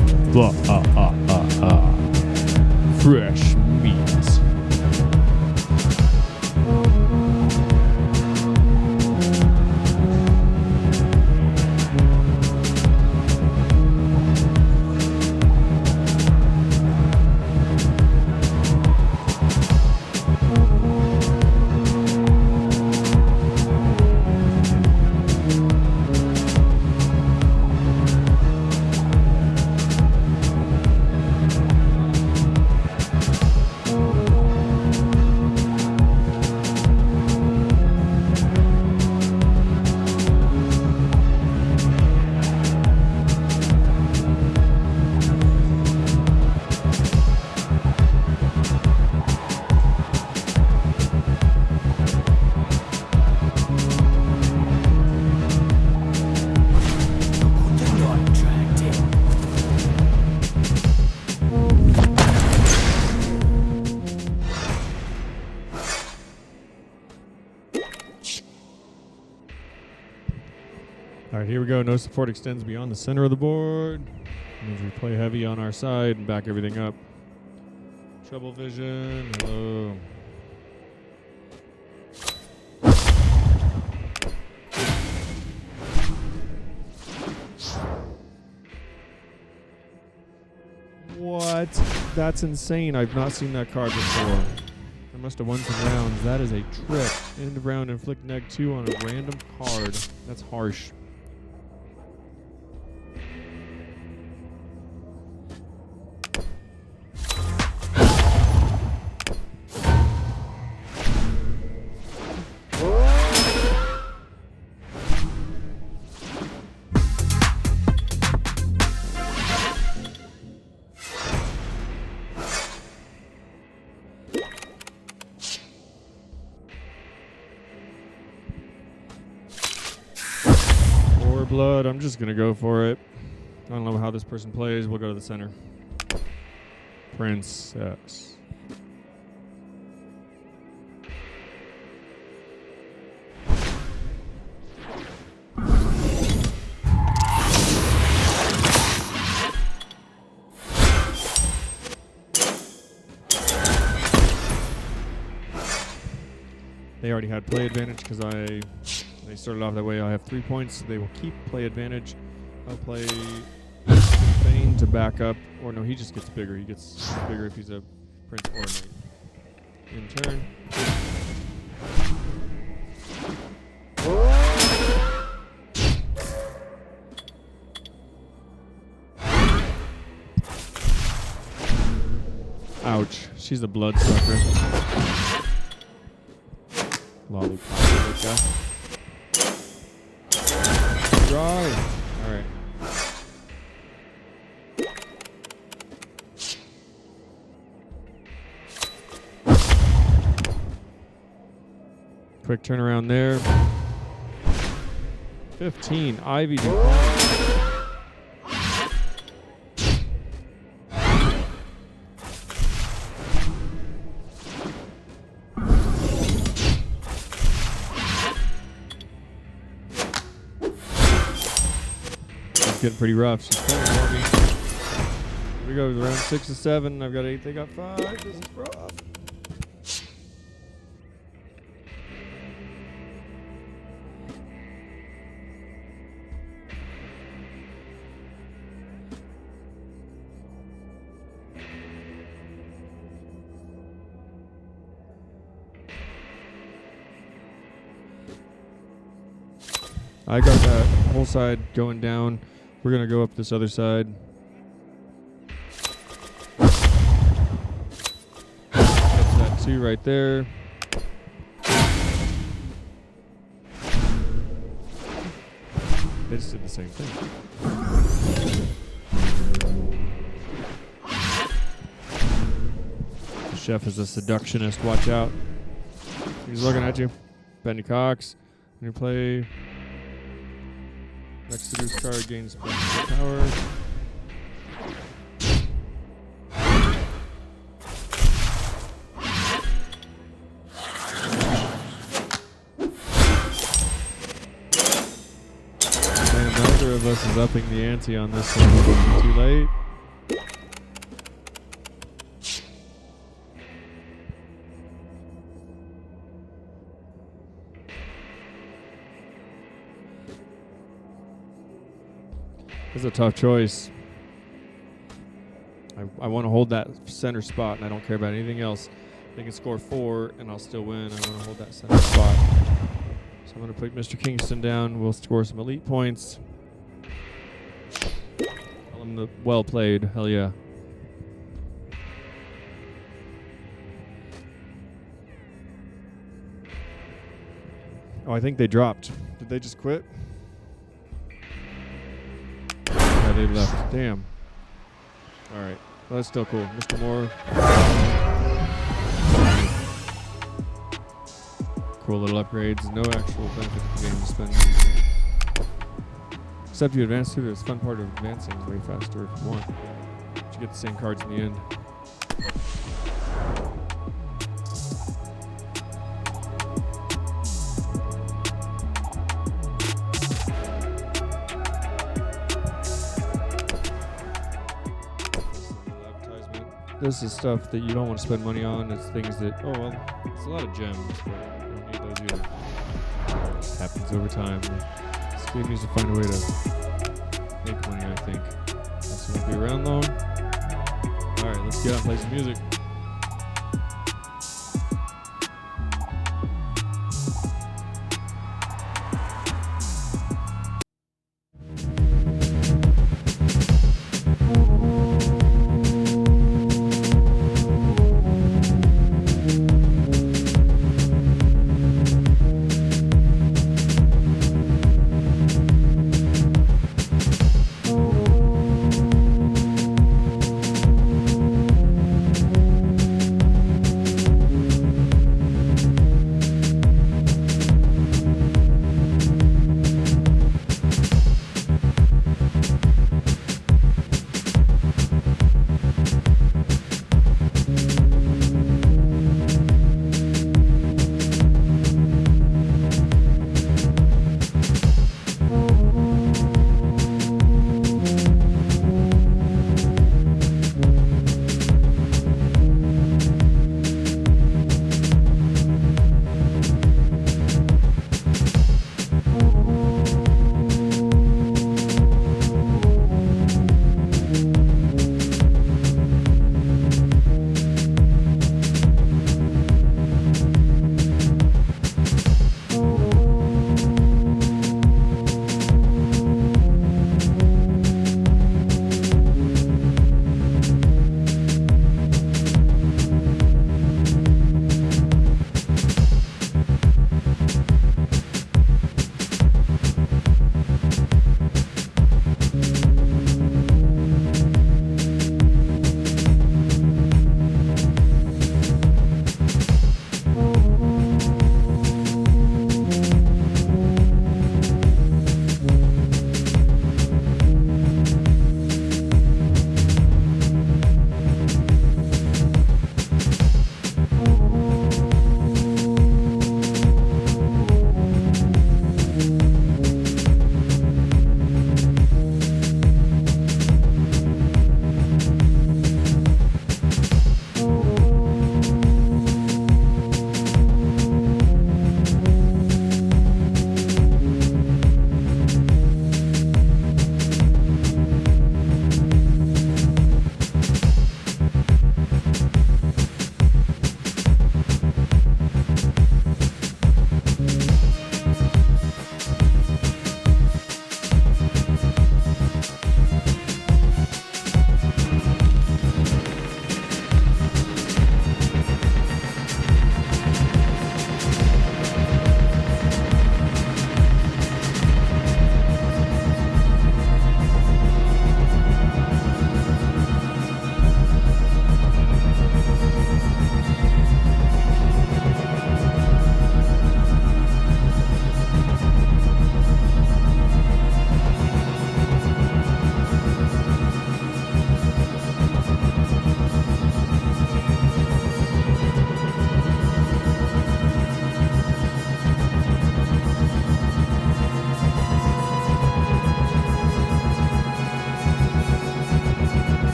Fresh meat. All right, here we go. No support extends beyond the center of the board. Means we play heavy on our side and back everything up. Trouble vision. Hello. What? That's insane. I've not seen that card before. I must have won some rounds. That is a trip. End of round, inflict neg 2 on a random card. That's harsh. Blood. I'm just gonna go for it. I don't know how this person plays. We'll go to the center. Princess. They already had play advantage because they started off that way. I have 3 points. So they will keep play advantage. I'll play Bane to back up. Or no, he just gets bigger. He gets bigger if he's a prince or a knight. In turn. Ouch. She's a bloodsucker. Lollipop. That guy. Dry. All right. Quick turnaround there. 15. Ivy. Getting pretty rough. She's pulling for me. Here we go. Round 6 to 7. I've got 8. They got 5. This is rough. I got that whole side going down. We're going to go up this other side. That's that 2 right there. They just did the same thing. The chef is a seductionist. Watch out. He's looking at you. Benny Cox. When you play... Next to this card gains power. Damn, Neither of us is upping the ante on this one. Too late. It's a tough choice. I want to hold that center spot, and I don't care about anything else. They can score 4, and I'll still win. I want to hold that center spot. So I'm going to put Mr. Kingston down. We'll score some elite points. Tell him the well played. Hell yeah. Oh, I think they dropped. Did they just quit? Yeah, they left. Damn. All right. Well, that's still cool. Mr. Moore. Cool little upgrades. No actual benefit to the game to spend. Except you advance through this fun part of advancing is way faster if you want. But you get the same cards in the end. This is stuff that you don't want to spend money on. It's things that, oh well, it's a lot of gems, but you don't need those either. It just happens over time. This game needs to find a way to make money, I think. This won't be around long. Alright, let's get out and play some music.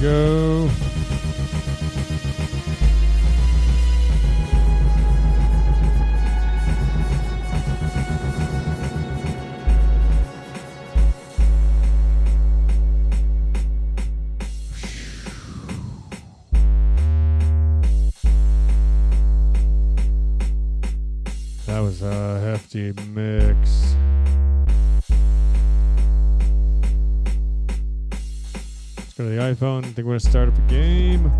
go. That was a hefty mix. Let's go to the iPhone. I think we're going to start up a game.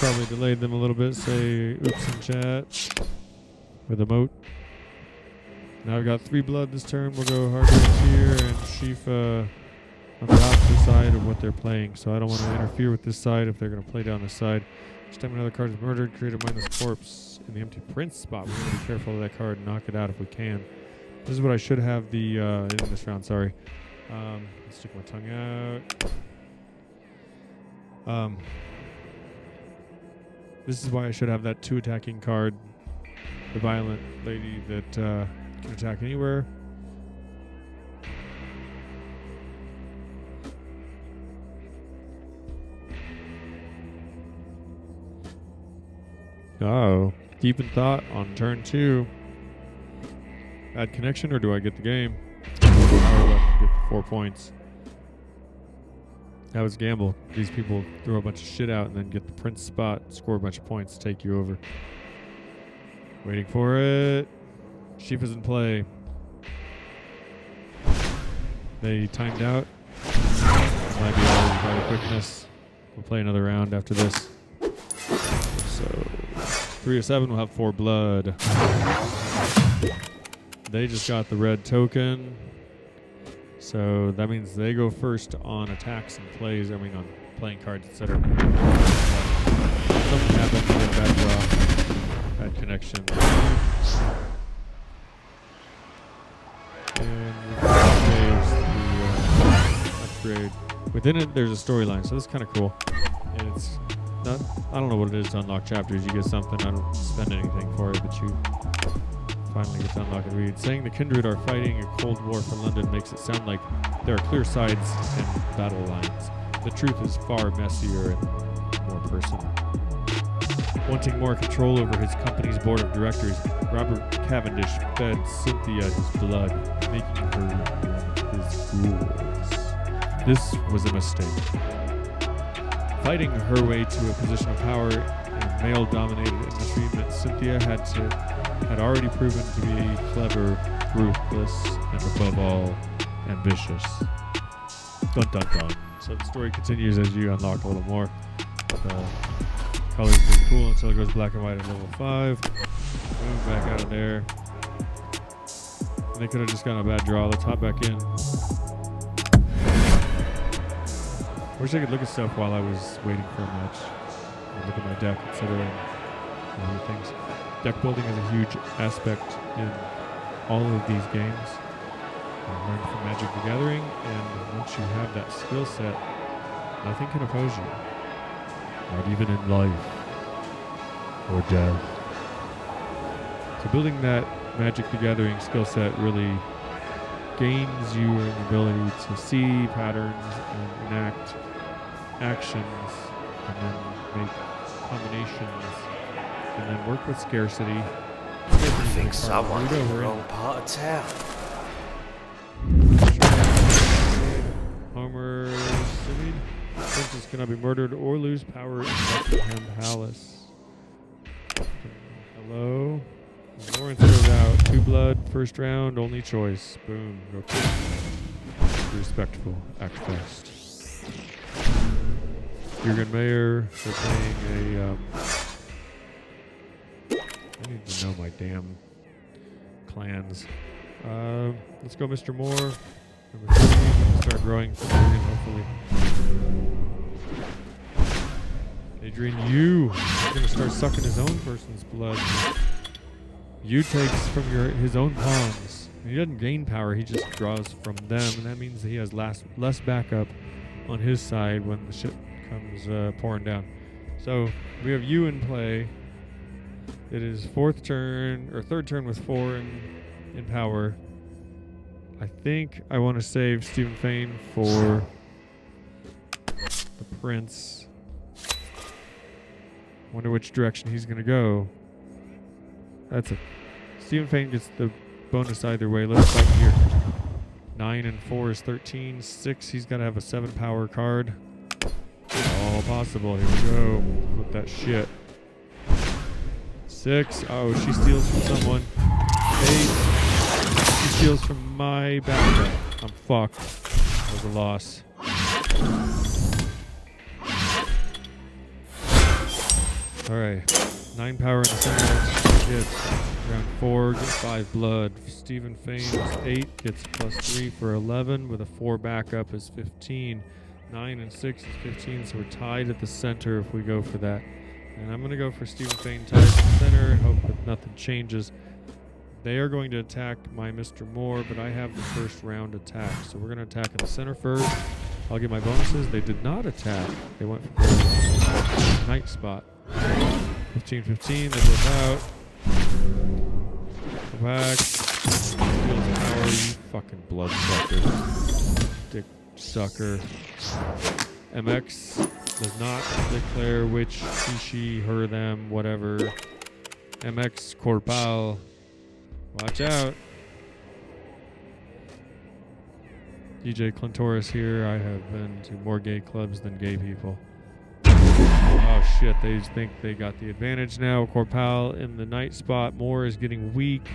Probably delayed them a little bit. Say oops in chat with a moat. Now we've got 3 blood this turn. We'll go hard here and Shifa on the opposite side of what they're playing. So I don't want to interfere with this side if they're going to play down this side. Each time another card is murdered, create a minus corpse in the empty prince spot. We're going to be careful of that card and knock it out if we can. This is what I should have the in this round. Sorry. Let's stick my tongue out. This is why I should have that 2 attacking card, the violent lady that can attack anywhere. Oh, deep in thought on turn 2. Add connection, or do I get the game? I get 4 points. That was gamble. These people throw a bunch of shit out and then get the prince spot, score a bunch of points, take you over. Waiting for it. Shifa's in play. They timed out. Might be already by the quickness. We'll play another round after this. So 3 of 7 will have 4 blood. They just got the red token. So that means they go first on attacks and plays, on playing cards, etc. Something happened, we get a bad draw, bad connection. And the upgrade. Within it, there's a storyline, so this is kind of cool. And it's not, I don't know what it is to unlock chapters. You get something, I don't spend anything for it, but you finally get to unlock and read. Saying the Kindred are fighting a cold war for London makes it sound like there are clear sides and battle lines. The truth is far messier and more personal. Wanting more control over his company's board of directors, Robert Cavendish fed Cynthia his blood, making her one of his ghouls. This was a mistake. Fighting her way to a position of power in a male-dominated industry meant Cynthia had had already proven to be clever, ruthless, and above all, ambitious. Dun dun dun. So the story continues as you unlock a little more. Colors pretty cool until it goes black and white at level 5. Boom, back out of there. And they could have just gotten a bad draw. Let's hop back in. Wish I could look at stuff while I was waiting for a match. Look at my deck, considering other things. Deck building is a huge aspect in all of these games. I learned from Magic the Gathering, and once you have that skill set, nothing can oppose you. Not even in life or death. So building that Magic the Gathering skill set really gains you an ability to see patterns and enact actions, and then make combinations, and then work with scarcity. I think someone's in the wrong part of town. Homer Simid. Princess cannot be murdered or lose power in Buckingham Palace. Hello. Lawrence goes out. 2 blood, first round, only choice. Boom. Go quick. Be respectful. Act fast. Jürgen Mayer. They're playing a. I need to know my damn clans. Let's go, Mr. Moore. Number 3. Start growing from Jürgen, hopefully. Adrian, you. He's gonna start sucking his own person's blood. You takes from his own pawns. He doesn't gain power, he just draws from them, and that means that he has less backup on his side when the shit comes pouring down. So we have you in play. It is third turn with 4 in power. I think I want to save Stephen Fane for the Prince. Wonder which direction he's gonna go. That's it. Stephen Fane gets the bonus either way. Let's fight here. 9 and 4 is 13. 6, he's got to have a 7 power card. All possible. Here we go. Flip that shit. 6. Oh, she steals from someone. 8. She steals from my backup. I'm fucked. That was a loss. Alright. 9 power in the center. Gets round 4, gets 5 blood. Stephen Fane is 8, gets +3 for 11, with a 4 backup is 15. 9 and 6 is 15, so we're tied at the center if we go for that. And I'm going to go for Stephen Fane tied at the center and hope that nothing changes. They are going to attack my Mr. Moore, but I have the first round attack. So we're going to attack in the center first. I'll get my bonuses. They did not attack. They went for the night spot. 15-15, they both out. Go back. Steals power, you fucking bloodsucker. Dick sucker. MX does not declare which he, she, her, them, whatever. MX Corpal. Watch out. DJ Clintoris here. I have been to more gay clubs than gay people. Oh shit, they think they got the advantage now. Corpal in the night spot. Moore is getting weak.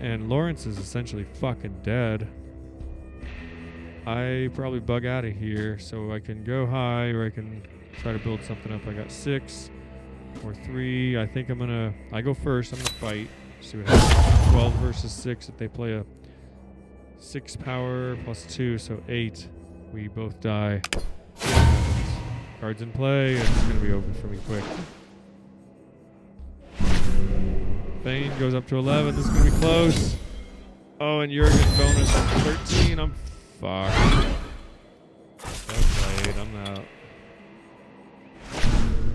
And Lawrence is essentially fucking dead. I probably bug out of here so I can go high or I can try to build something up. I got 6 or 3. I think I go first. I'm gonna fight. See what happens. 12 versus 6 if they play a 6 power +2, so 8. We both die. Cards in play. It's going to be over for me quick. Fane goes up to 11. This is going to be close. Oh, and Jurgen bonus 13. I'm fucked. Well played. I'm out.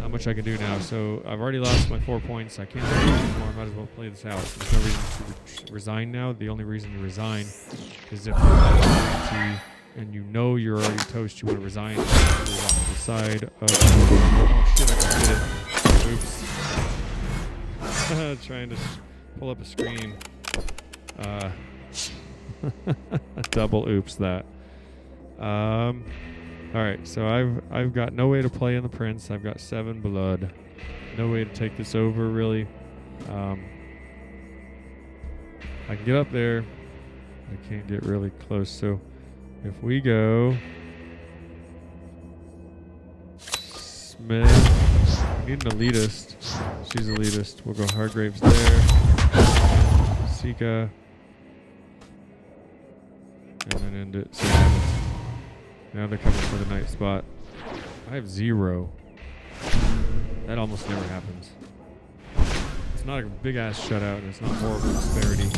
Not much I can do now. So I've already lost my 4 points. I can't do anymore. I might as well play this out. There's no reason to resign now. The only reason you resign is if you're and you know you're already toast, you want to resign on the side of... Oh shit, I can get it. Oops. Trying to pull up a screen. Double oops that. Alright, so I've got no way to play in the Prince. I've got 7 blood. No way to take this over, really. I can get up there. I can't get really close. So if we go Smith, we need an elitist. She's elitist. We'll go Hargraves there. Sika. And then end it. So now they're coming for the night spot. I have 0. That almost never happens. It's not a big ass shutout, and it's not horrible disparity.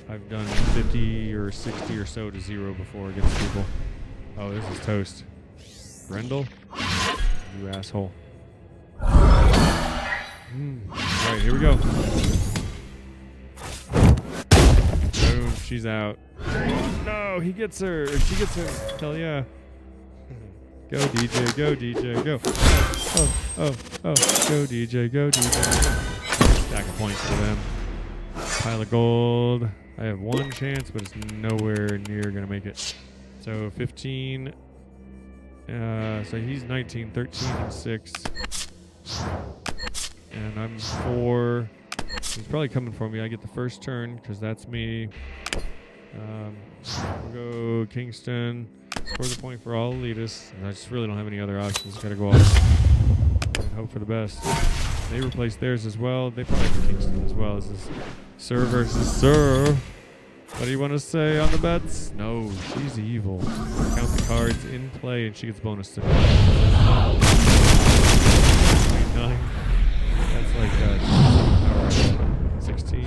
I've done 50 or 60 or so to 0 before against people. Oh, this is toast. Grendel? You asshole. Alright, here we go. Boom, she's out. No, he gets her. Or she gets her. Hell yeah. Go DJ, go DJ, go. Oh. Go DJ, go DJ. Stack of points for them. Pile of gold. I have 1 chance, but it's nowhere near going to make it. So 15. So he's 19, 13, and 6. And I'm 4. He's probably coming for me. I get the first turn because that's me. We'll go Kingston. Score the point for all elitists. And I just really don't have any other options. Gotta go off and hope for the best. They replace theirs as well. They probably have Kingston as well. Is this Sir versus Sir? What do you want to say on the bets? No, she's evil. Count the cards in play and she gets bonus to 9. That's like 16.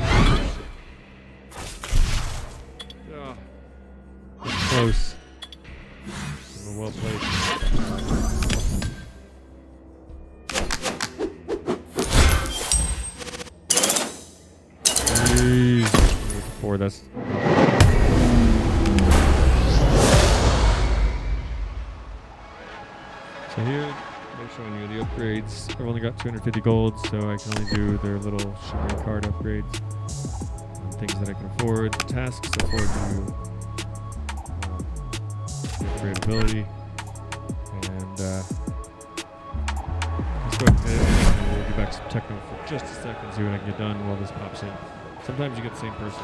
Oh, it's close. Well played. Jeez. 4, that's... So here, they're showing you the upgrades. I've only got 250 gold, so I can only do their little shiny card upgrades. Things that I can afford. The tasks afford you upgrade ability. And let's go ahead and we'll get back to some techno for just a second, see what I can get done while this pops in. Sometimes you get the same person.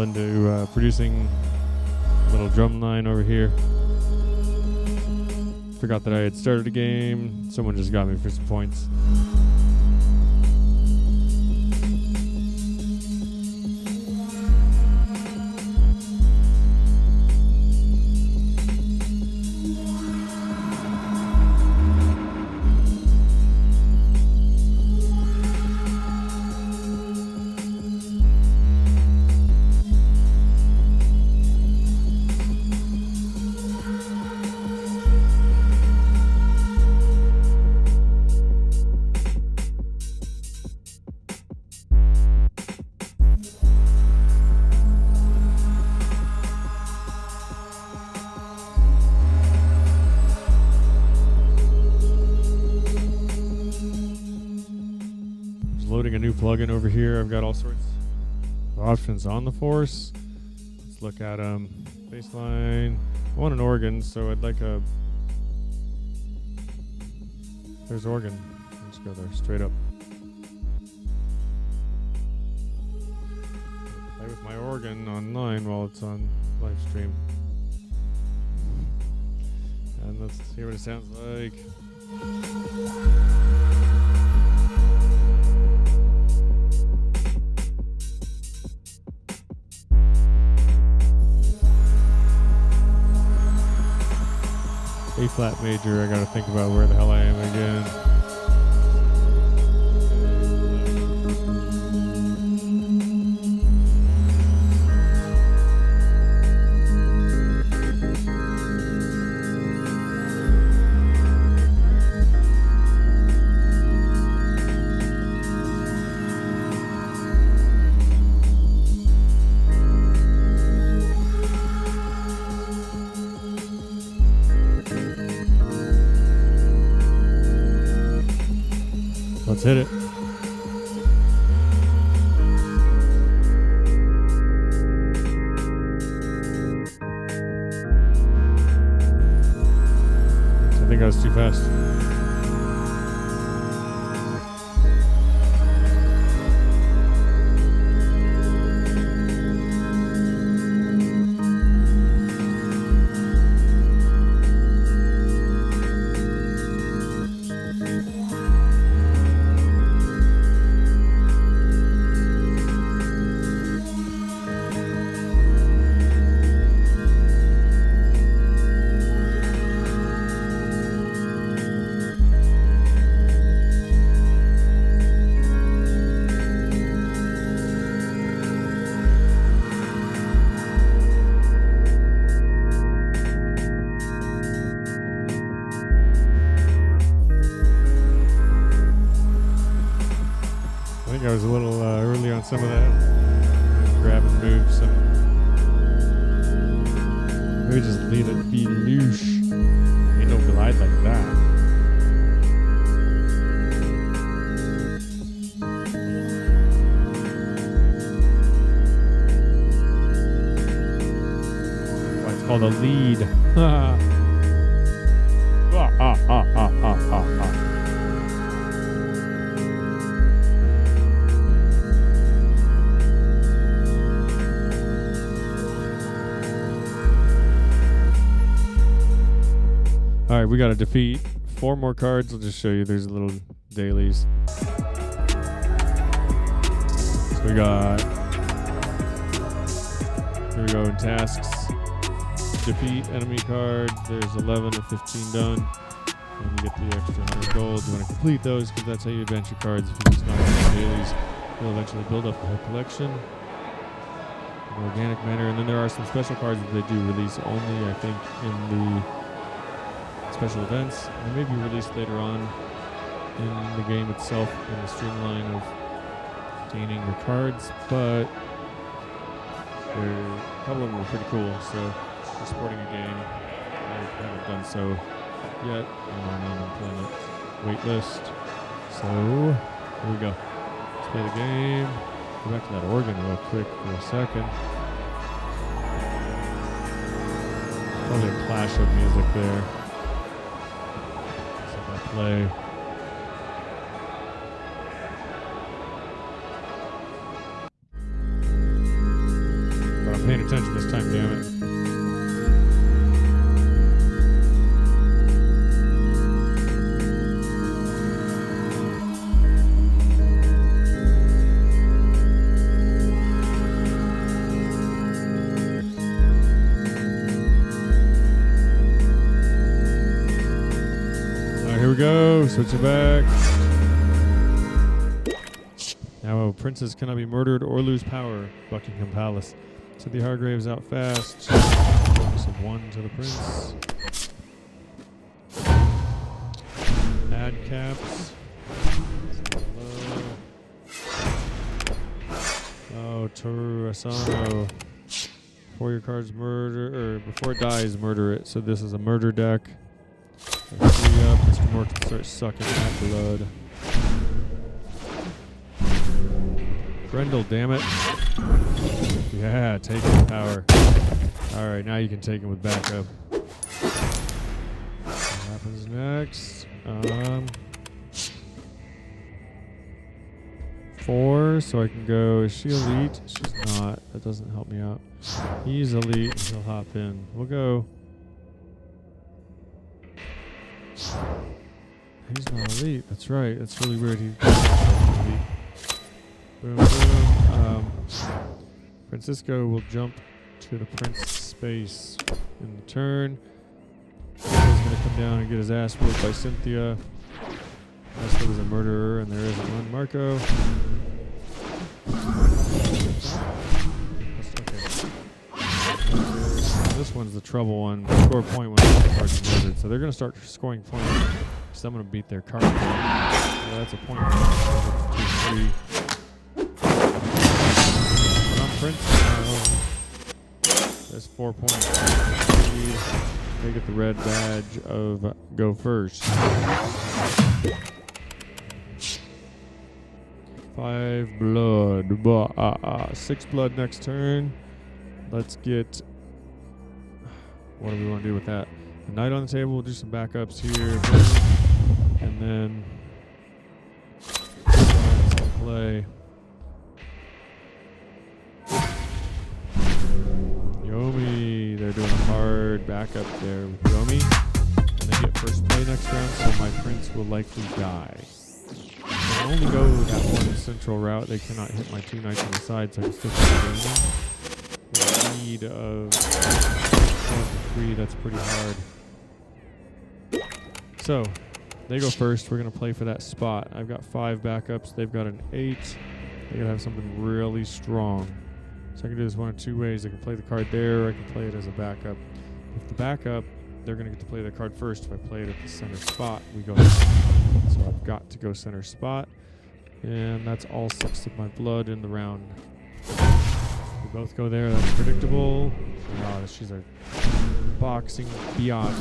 into producing a little drum line over here. Forgot that I had started a game. Someone just got me for some points. Loading a new plugin over here. I've got all sorts of options on the Force. Let's look at baseline. I want an organ, so I'd like a. There's organ. Let's go there straight up. Play with my organ online while it's on live stream. And let's hear what it sounds like. A flat major, I gotta think about where the hell I am again. Let's hit it. I think I was too fast. I was a little early on some of that. Grab and move some. Maybe just leave it be loose. Ain't no glide like that. Why it's called a lead. Ah, ah, ah, ah, ah, ah, ah. All right, we got to defeat 4 more cards. I'll just show you. There's little dailies. So we got, here we go in tasks. Defeat enemy card. There's 11 of 15 done. And you get the extra 100 gold. You want to complete those because that's how you advance your cards. If you just not on the dailies, you'll eventually build up the whole collection in an organic manner. And then there are some special cards that they do release only, I think, in the special events. They may be released later on in the game itself in the streamline of obtaining your cards, but a couple of them are pretty cool. So for supporting a game, I haven't done so yet. I'm on unemployment wait list. So here we go. Let's play the game. Go back to that organ real quick for a second. Probably a clash of music there. Play. wasn't paying attention this time, damn it. Here we go, switching back. Now, princes cannot be murdered or lose power. Buckingham Palace. So the Hargraves out fast. Bonus of 1 to the prince. Add caps. Oh, Torresano. Before your cards murder, or before it dies, murder it. So this is a murder deck. 3 up, Mr. Moore can start sucking that blood. Grendel, damn it. Yeah, take his power. Alright, now you can take him with backup. What happens next? 4, so I can go, is she elite? She's not. That doesn't help me out. He's elite, he'll hop in. We'll go. He's not elite. That's right. That's really weird. He's elite. Boom, boom. Francisco will jump to the prince space in the turn. He's going to come down and get his ass whooped by Cynthia. Asco is a murderer, and there isn't one. Marco. This one's the trouble one. Score a point when the card's murdered. So they're going to start scoring points. So I'm going to beat their card. So that's a point. 2, 3. But I'm Prince now. That's 4 points. They get the red badge of go first. 5 blood. 6 blood next turn. Let's get... What do we want to do with that? A knight on the table. We'll do some backups here. And then... play. Yomi. They're doing a hard backup there with Yomi. And they get first play next round, so my prince will likely die. I can only go that one central route. They cannot hit my 2 knights on the side, so I can still keep Yomi. The need of 3, that's pretty hard. So, they go first. We're going to play for that spot. I've got 5 backups. They've got an 8. They got to have something really strong. So I can do this one of 2 ways. I can play the card there, or I can play it as a backup. If the backup, they're going to get to play the card first. If I play it at the center spot, we go center. So I've got to go center spot. And that's all 6 of my blood in the round. We both go there. That's predictable. Wow, she's a boxing biatch.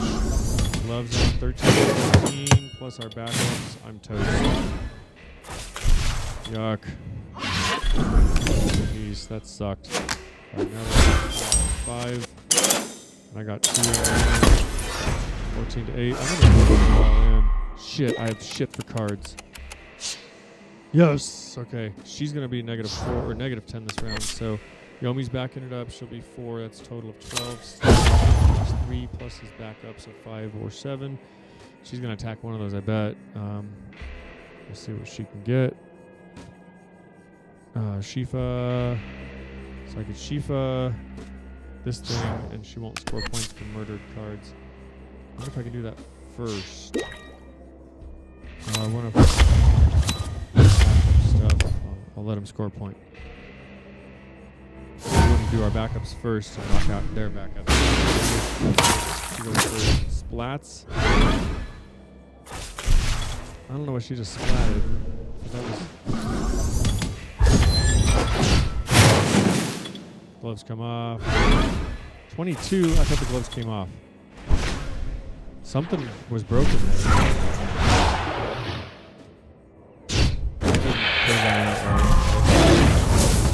Gloves on 13, 14, plus our backups. I'm toast. Yuck. Jeez, that sucked. Alright, now we're 5. And I got 2. 14 to 8. I'm gonna put it all in. Shit, I have shit for cards. Yes! Okay, she's gonna be -4 or -10 this round, so Yomi's backing it up. She'll be 4. That's a total of 12. 3 plus his backups of 5 or 7. She's going to attack one of those, I bet. We'll see what she can get. Shifa. So I could Shifa this thing, and she won't score points for murdered cards. I wonder if I can do that first. I want to stuff. I'll let him score a point. We want to do our backups first and knock out their backups. She goes for splats. I don't know what she just splatted. But that was... Gloves come off. 22. I thought the gloves came off. Something was broken there.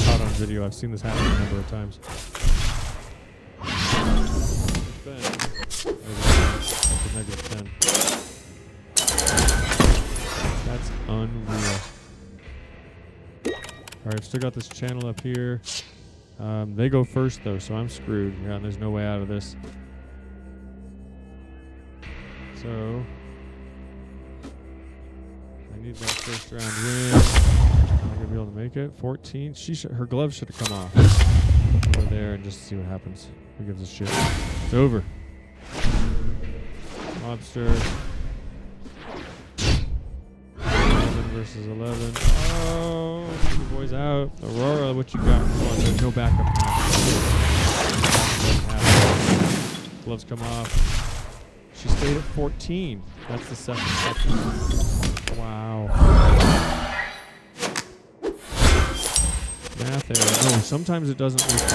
Caught on video. I've seen this happen a number of times. -10. That's unreal. Alright, I've still got this channel up here. They go first though, so I'm screwed. Yeah, there's no way out of this. So I need that first round win. Am I gonna be able to make it? 14. Her gloves should have come off. Over there and just see what happens. Who gives a shit? It's over. Lobster. 11 versus 11. Oh, the boy's out. Aurora, what you got? Oh, there's no backup now. Gloves come off. She stayed at 14. That's the second. Wow. Math error. No, sometimes it doesn't work.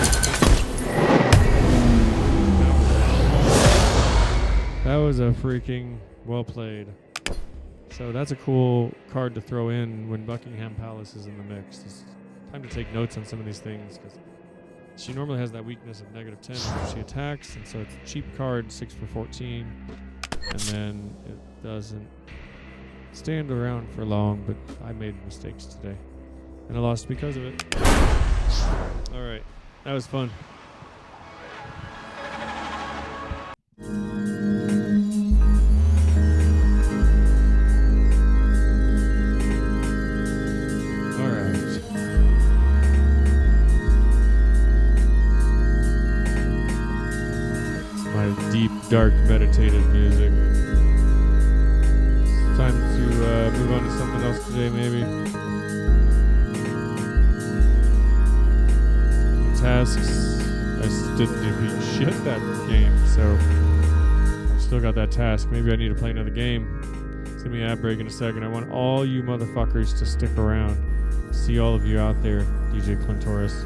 That was a freaking well played. So that's a cool card to throw in when Buckingham Palace is in the mix. It's time to take notes on some of these things because she normally has that weakness of -10 when she attacks, and so it's a cheap card, 6 for 14, and then it doesn't stand around for long, but I made mistakes today, and I lost because of it. All right, that was fun. Deep, dark, meditative music. It's time to move on to something else today, maybe. Tasks. I didn't defeat shit that game, so I've still got that task. Maybe I need to play another game. It's gonna be an ad break in a second. I want all you motherfuckers to stick around. See all of you out there, DJ Clintoris.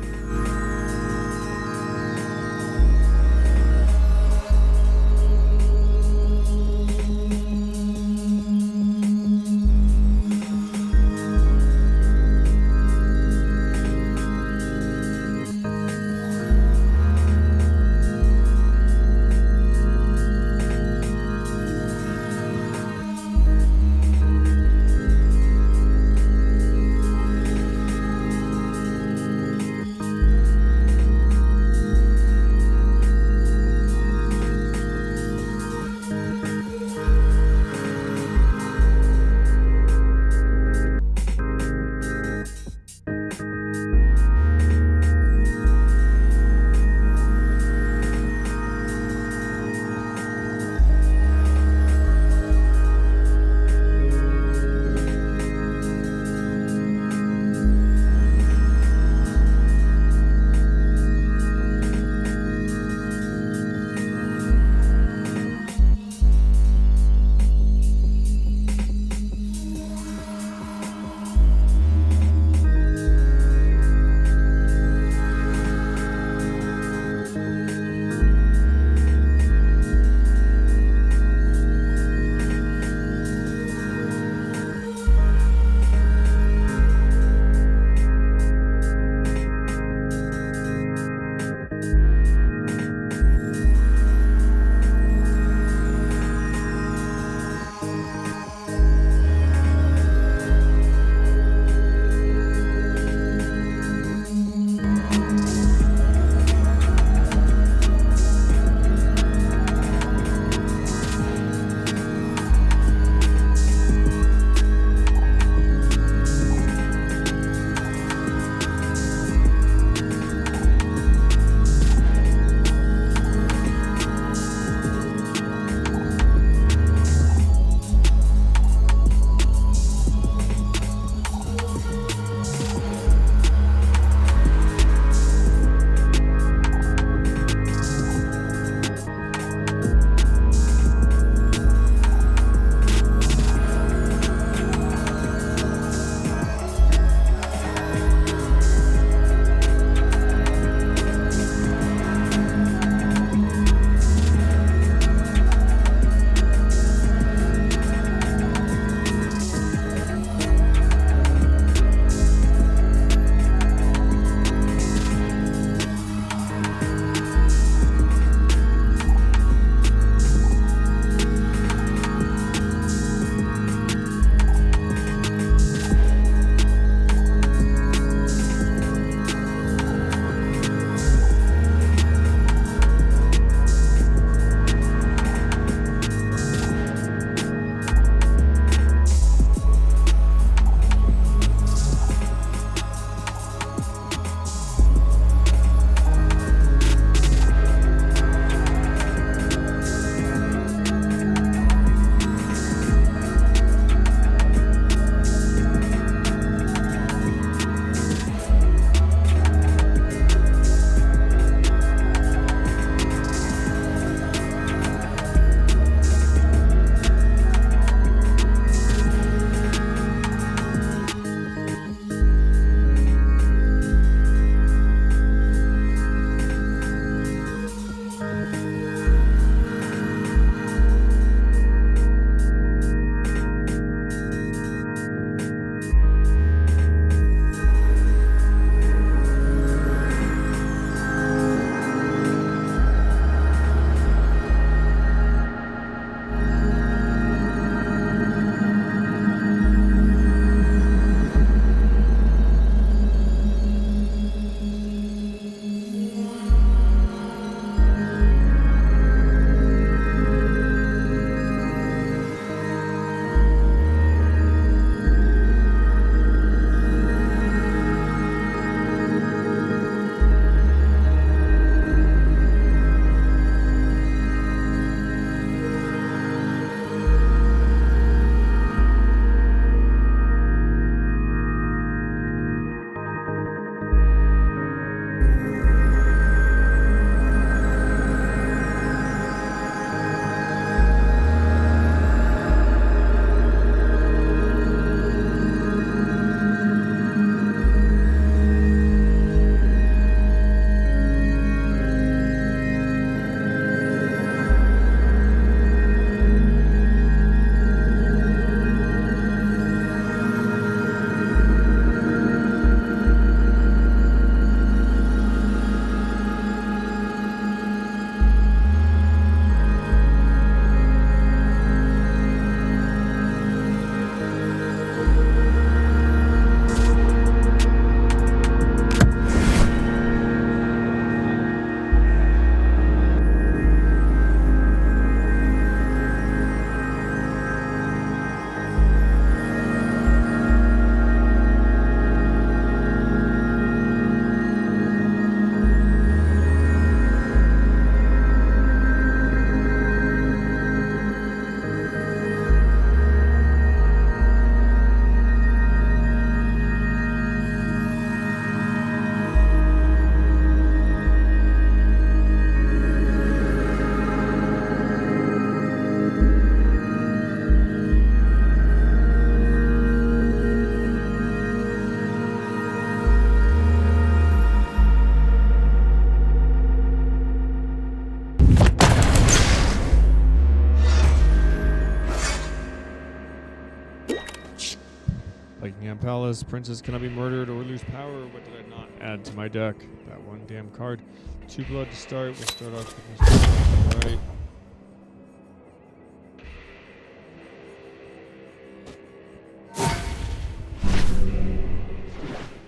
Palace. Princess cannot be murdered or lose power. What did I not add to my deck? That one damn card. 2 blood to start. We'll start off with Mr. Right.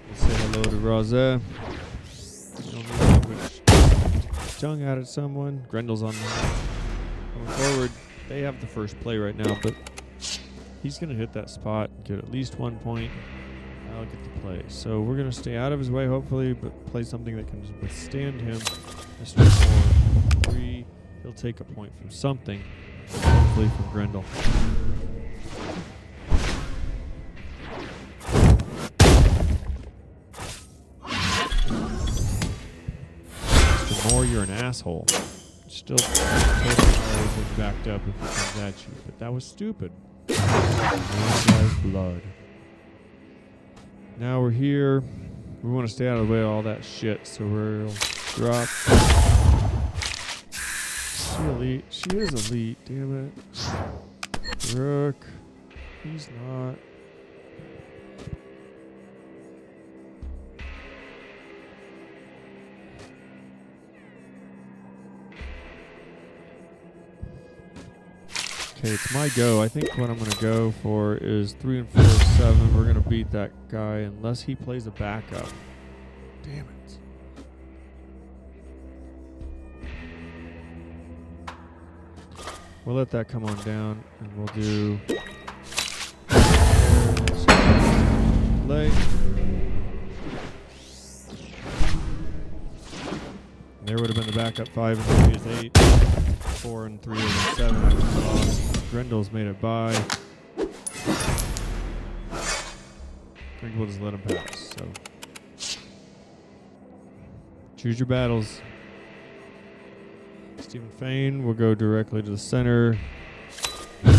We'll say hello to Raza. Tongue out at someone. Grendel's on going forward. They have the first play right now, but he's going to hit that spot and get at least 1 point. I'll get the play. So we're going to stay out of his way, hopefully, but play something that can withstand him. Mr. 4, 3. He'll take a point from something, hopefully from Grendel. Mr. Moore, you're an asshole. Still backed up if it comes at you, but that was stupid. Guy's blood. Now we're here. We want to stay out of the way of all that shit, so we'll drop. She elite. She is elite, damn it. Rook. He's not. Okay, it's my go. I think what I'm going to go for is 3 and 4, 7. We're going to beat that guy unless he plays a backup. Damn it. We'll let that come on down, and we'll do play. There would have been the backup 5 and 3 is 8. 4 and 3 and 7. Grendel's made it by. I think we'll just let him pass. So choose your battles. Stephen Fane will go directly to the center. I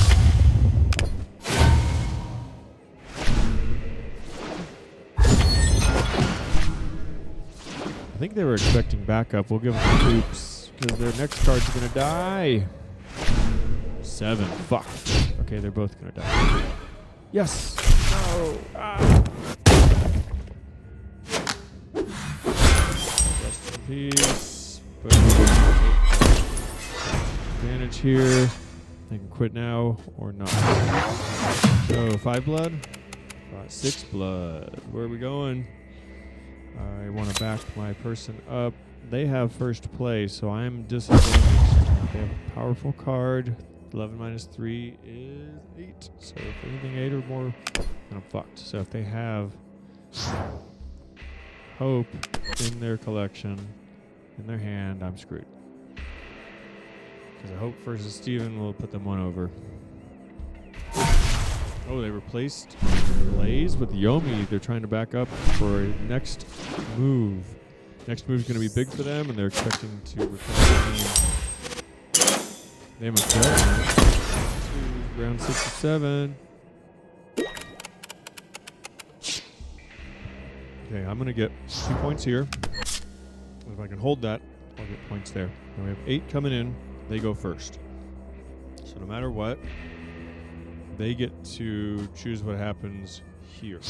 think they were expecting backup. We'll give them the oops because their next card's going to die. 7. Fuck. Okay, they're both going to die. Yes. No. Ah. Rest in peace. Advantage here. They can quit now or not. So 5 blood. 6 blood. Where are we going? I want to back my person up. They have first play, so I'm disadvantaged. They have a powerful card. 11 minus 3 is 8. So if anything 8 or more, then I'm fucked. So if they have Hope in their collection, in their hand, I'm screwed. Because a Hope versus Steven will put them 1 over. Oh, they replaced Blaze with Yomi. They're trying to back up for a next move. Next move is going to be big for them, and they're expecting to replace the game. They have a kill. Round 6 to 7. Okay, I'm going to get 2 points here. If I can hold that, I'll get points there. Now we have 8 coming in. They go first. So no matter what, they get to choose what happens here.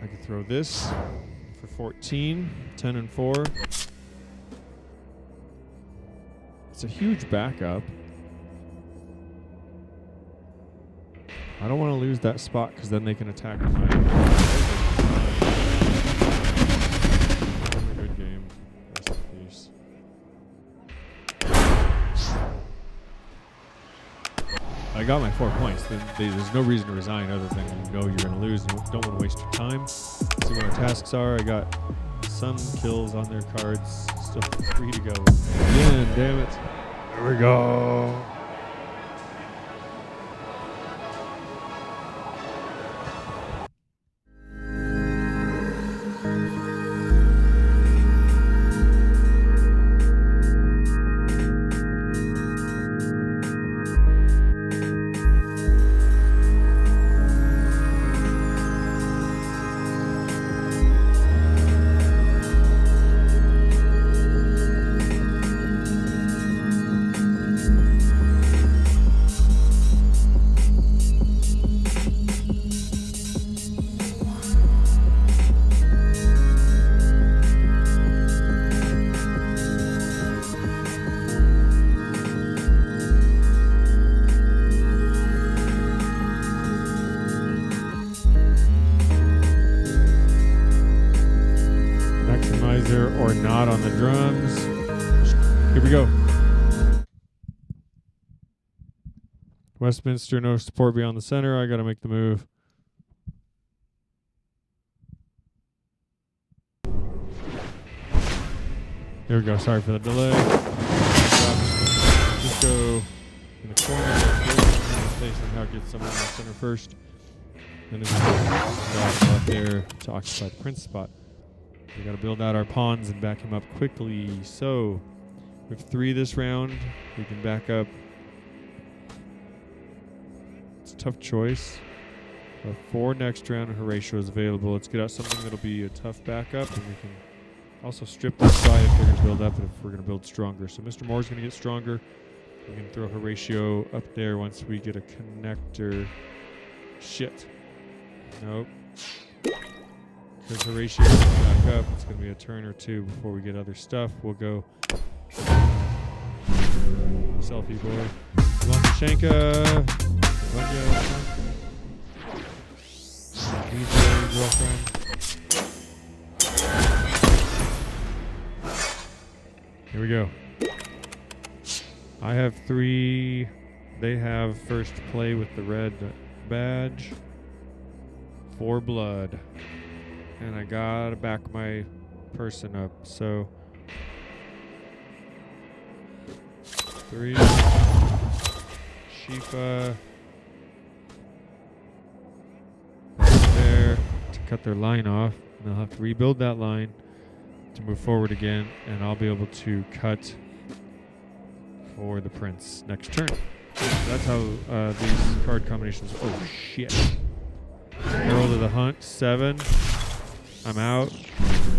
I could throw this for 14, 10 and 4. It's a huge backup. I don't want to lose that spot because then they can attack my good game. Rest in peace. I got my 4 points. There's no reason to resign other than you know you're going to lose and you don't want to waste your time. See what our tasks are. I got some kills on their cards. Still 3 to go. Again, damn it. Here we go. laser or not on the drums. Here we go. Westminster, no support beyond the center. I got to make the move. There we go. Sorry for the delay. Just go in the corner. Somehow get someone in the center first. Then it's out there to occupy the prince spot. We got to build out our pawns and back him up quickly. So we have 3 this round. We can back up. It's a tough choice. 4 next round, and Horatio is available. Let's get out something that'll be a tough backup, and we can also strip this guy if they're going to build up, and if we're going to build stronger. So Mr. Moore's going to get stronger. We can throw Horatio up there once we get a connector. Shit. Nope. Because Horatio is back up, it's going to be a turn or 2 before we get other stuff. We'll go selfie boy. Lukashenko. DJ girlfriend. Here we go. I have 3. They have first play with the red badge. 4 blood. And I gotta back my person up. So 3. Shifa. Right there to cut their line off. And they'll have to rebuild that line to move forward again. And I'll be able to cut for the prince next turn. So that's how these card combinations. Oh shit! Herald of the Hunt 7. I'm out.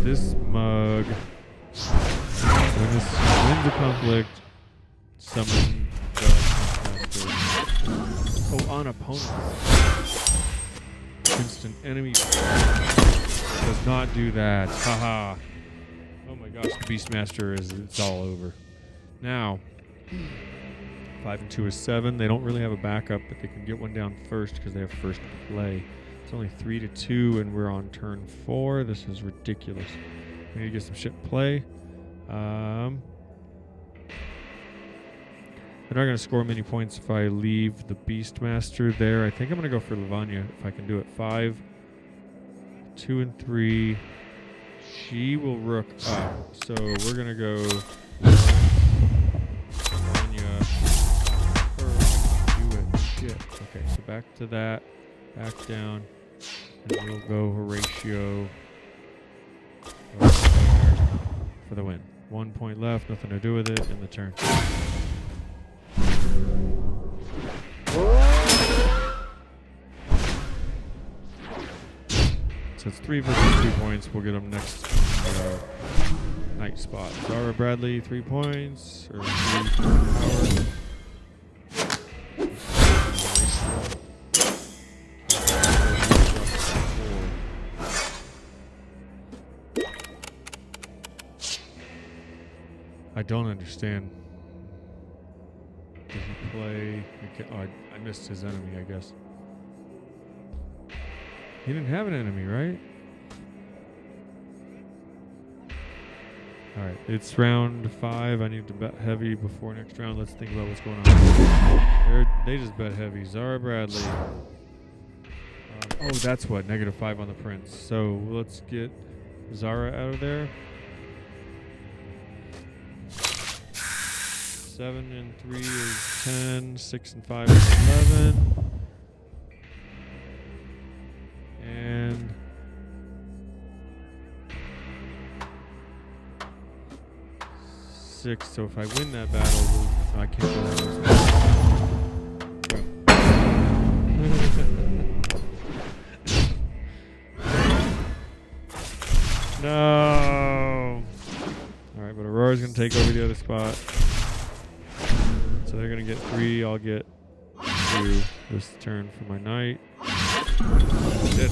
This mug. When this wins a conflict, summon the master. Oh, on opponent. Instant enemy does not do that. Haha. Oh my gosh, the Beastmaster it's all over. Now. 5 and 2 is 7. They don't really have a backup, but they can get one down first because they have first play. It's only 3 to 2, and we're on turn 4. This is ridiculous. We need to get some shit in play. They're not going to score many points if I leave the Beastmaster there. I think I'm going to go for Lavanya if I can do it. 5, 2, and 3. She will rook up. So we're going to go... Okay, so back to that, back down, and we'll go Horatio over there for the win. 1 point left, nothing to do with it in the turn. So it's 3 versus 2 points. We'll get them next night spot. Zara Bradley, 3 points, or 3 power. I don't understand. Did he play? Oh, I missed his enemy, I guess. He didn't have an enemy, right? Alright, it's round 5. I need to bet heavy before next round. Let's think about what's going on. They just bet heavy. Zara Bradley. Oh, that's what. -5 on the prince. So let's get Zara out of there. 7 and 3 is 10. 6 and 5 is 11. And 6. So if I win that battle, I can't go No. Alright, but Aurora's going to take over the other spot. So they're going to get 3. I'll get 2 this turn for my knight. Shit.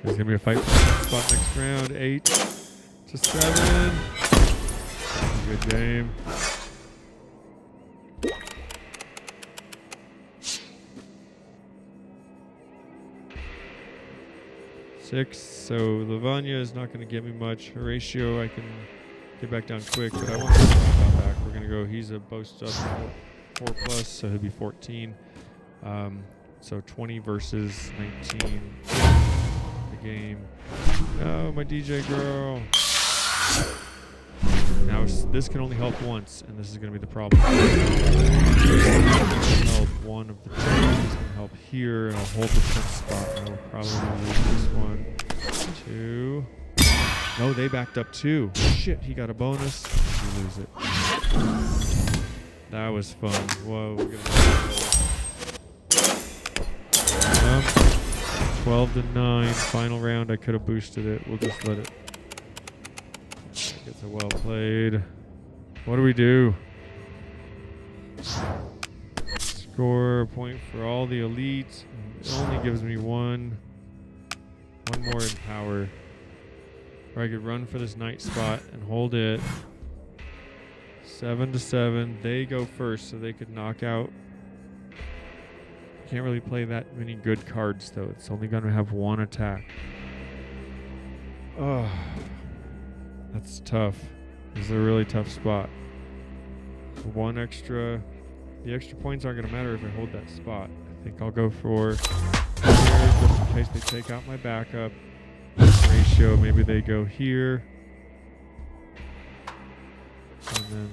There's going to be a fight for the spot next round. 8 to 7. Good game. 6. So Lavanya is not going to get me much. Horatio, I can get back down quick, but I want to get my back. We're going to go. He's a boast up 4+, so he'll be 14. So 20 versus 19. The game. No, my DJ girl. Now this can only help once, and this is going to be the problem. Help one of the two. It's going to help here, and I'll hold the 10th spot. I'll probably lose this one. 2. No, they backed up 2. Shit, he got a bonus. We lose it. That was fun. Whoa, we're going to 12-9. Final round. I could have boosted it. We'll just let it. It's a well played. What do we do? Score a point for all the elites. It only gives me one more in power. Or I could run for this knight spot and hold it. 7-7. They go first, so they could knock out. Can't really play that many good cards, though. It's only going to have one attack. Oh, that's tough. This is a really tough spot. One extra. The extra points aren't going to matter if I hold that spot. I think I'll go for here, just in case they take out my backup. Ratio, maybe they go here. And then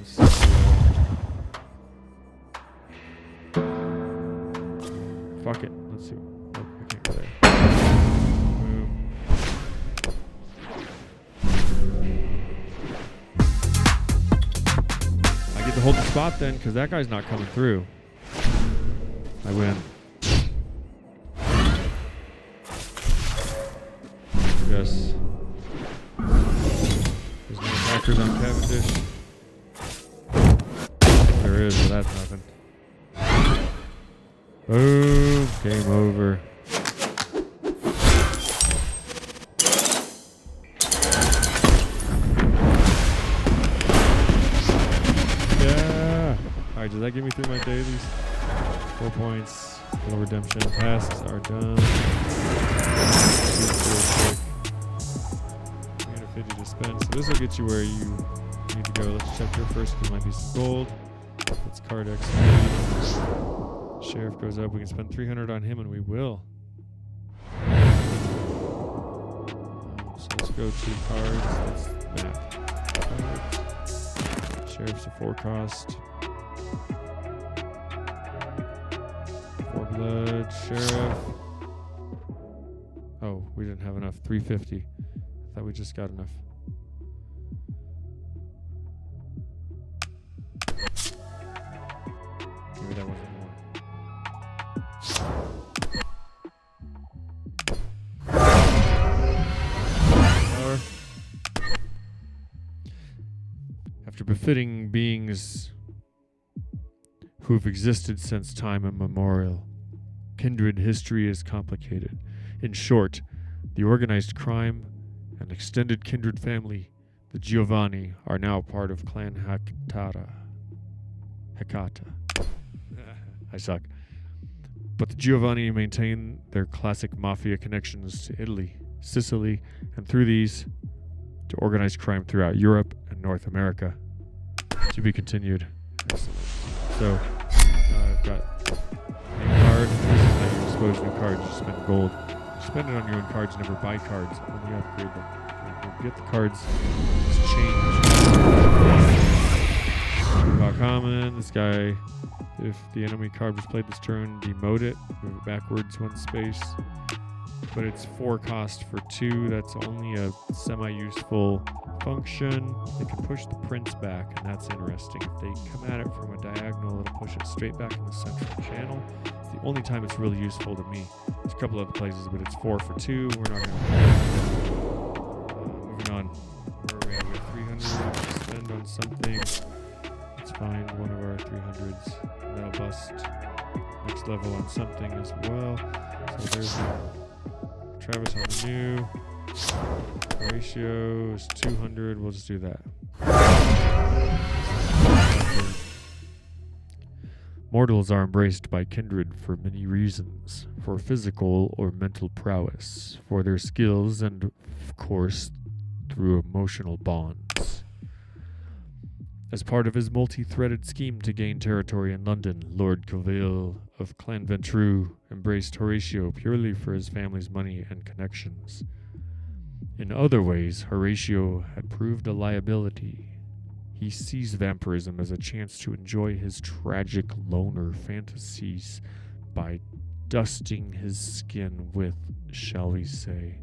fuck it. Let's see. Oh, I can't go there. Boom. I get to hold the spot then, because that guy's not coming through. I win. Yes. There's no attackers on Cavendish. There is, but that's nothing. Boom. Game over. Yeah. Alright, does that get me through my dailies? 4 points. Little redemption. Tasks are done. 350 to spend. So this will get you where you need to go. Let's check here first. There might be some gold. That's card XP. Sheriff goes up. We can spend 300 on him, and we will. So let's go to cards. That's map. Sheriff's a 4 cost. 4 blood. Sheriff. Oh, we didn't have enough. 350. I thought we just got enough. Maybe that wasn't more. After befitting beings who have existed since time immemorial, kindred history is complicated. In short, the organized crime and extended kindred family, the Giovanni, are now part of Clan Hecata. I suck. But the Giovanni maintain their classic mafia connections to Italy, Sicily, and through these, to organized crime throughout Europe and North America. To be continued. Excellent. So, I've got a card. This is how you dispose new cards. You spend gold. You spend it on your own cards, never buy cards, and then you upgrade them. When you get the cards, just change. About common, this guy, if the enemy card was played this turn, demote it, move it backwards 1 space. But it's 4 cost for 2. That's only a semi-useful function. They can push the prince back, and that's interesting. If they come at it from a diagonal, it'll push it straight back in the central channel. It's the only time it's really useful to me. There's a couple other places, but it's 4 for 2. We're not going to... moving on. Where are we at? We have 300 to spend on something. Let's find one of our 300s. That'll bust next level on something as well. So there's Travis on the new. Ratio is 200. We'll just do that. Mortals are embraced by kindred for many reasons, for physical or mental prowess, for their skills, and, of course, through emotional bonds. As part of his multi-threaded scheme to gain territory in London, Lord Cavil of Clan Ventrue embraced Horatio purely for his family's money and connections. In other ways, Horatio had proved a liability. He sees vampirism as a chance to enjoy his tragic loner fantasies by dusting his skin with, shall we say,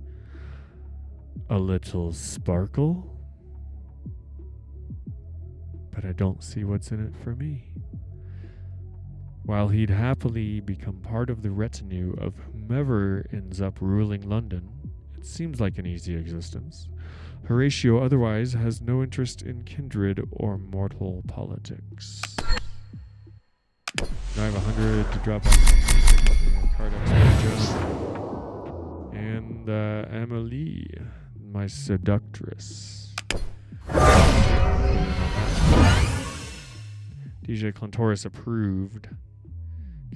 a little sparkle. But I don't see what's in it for me. While he'd happily become part of the retinue of whomever ends up ruling London, it seems like an easy existence. Horatio otherwise has no interest in kindred or mortal politics. Now I have 100 to drop on card exposure. And Emily, my seductress. DJ Clentoris approved.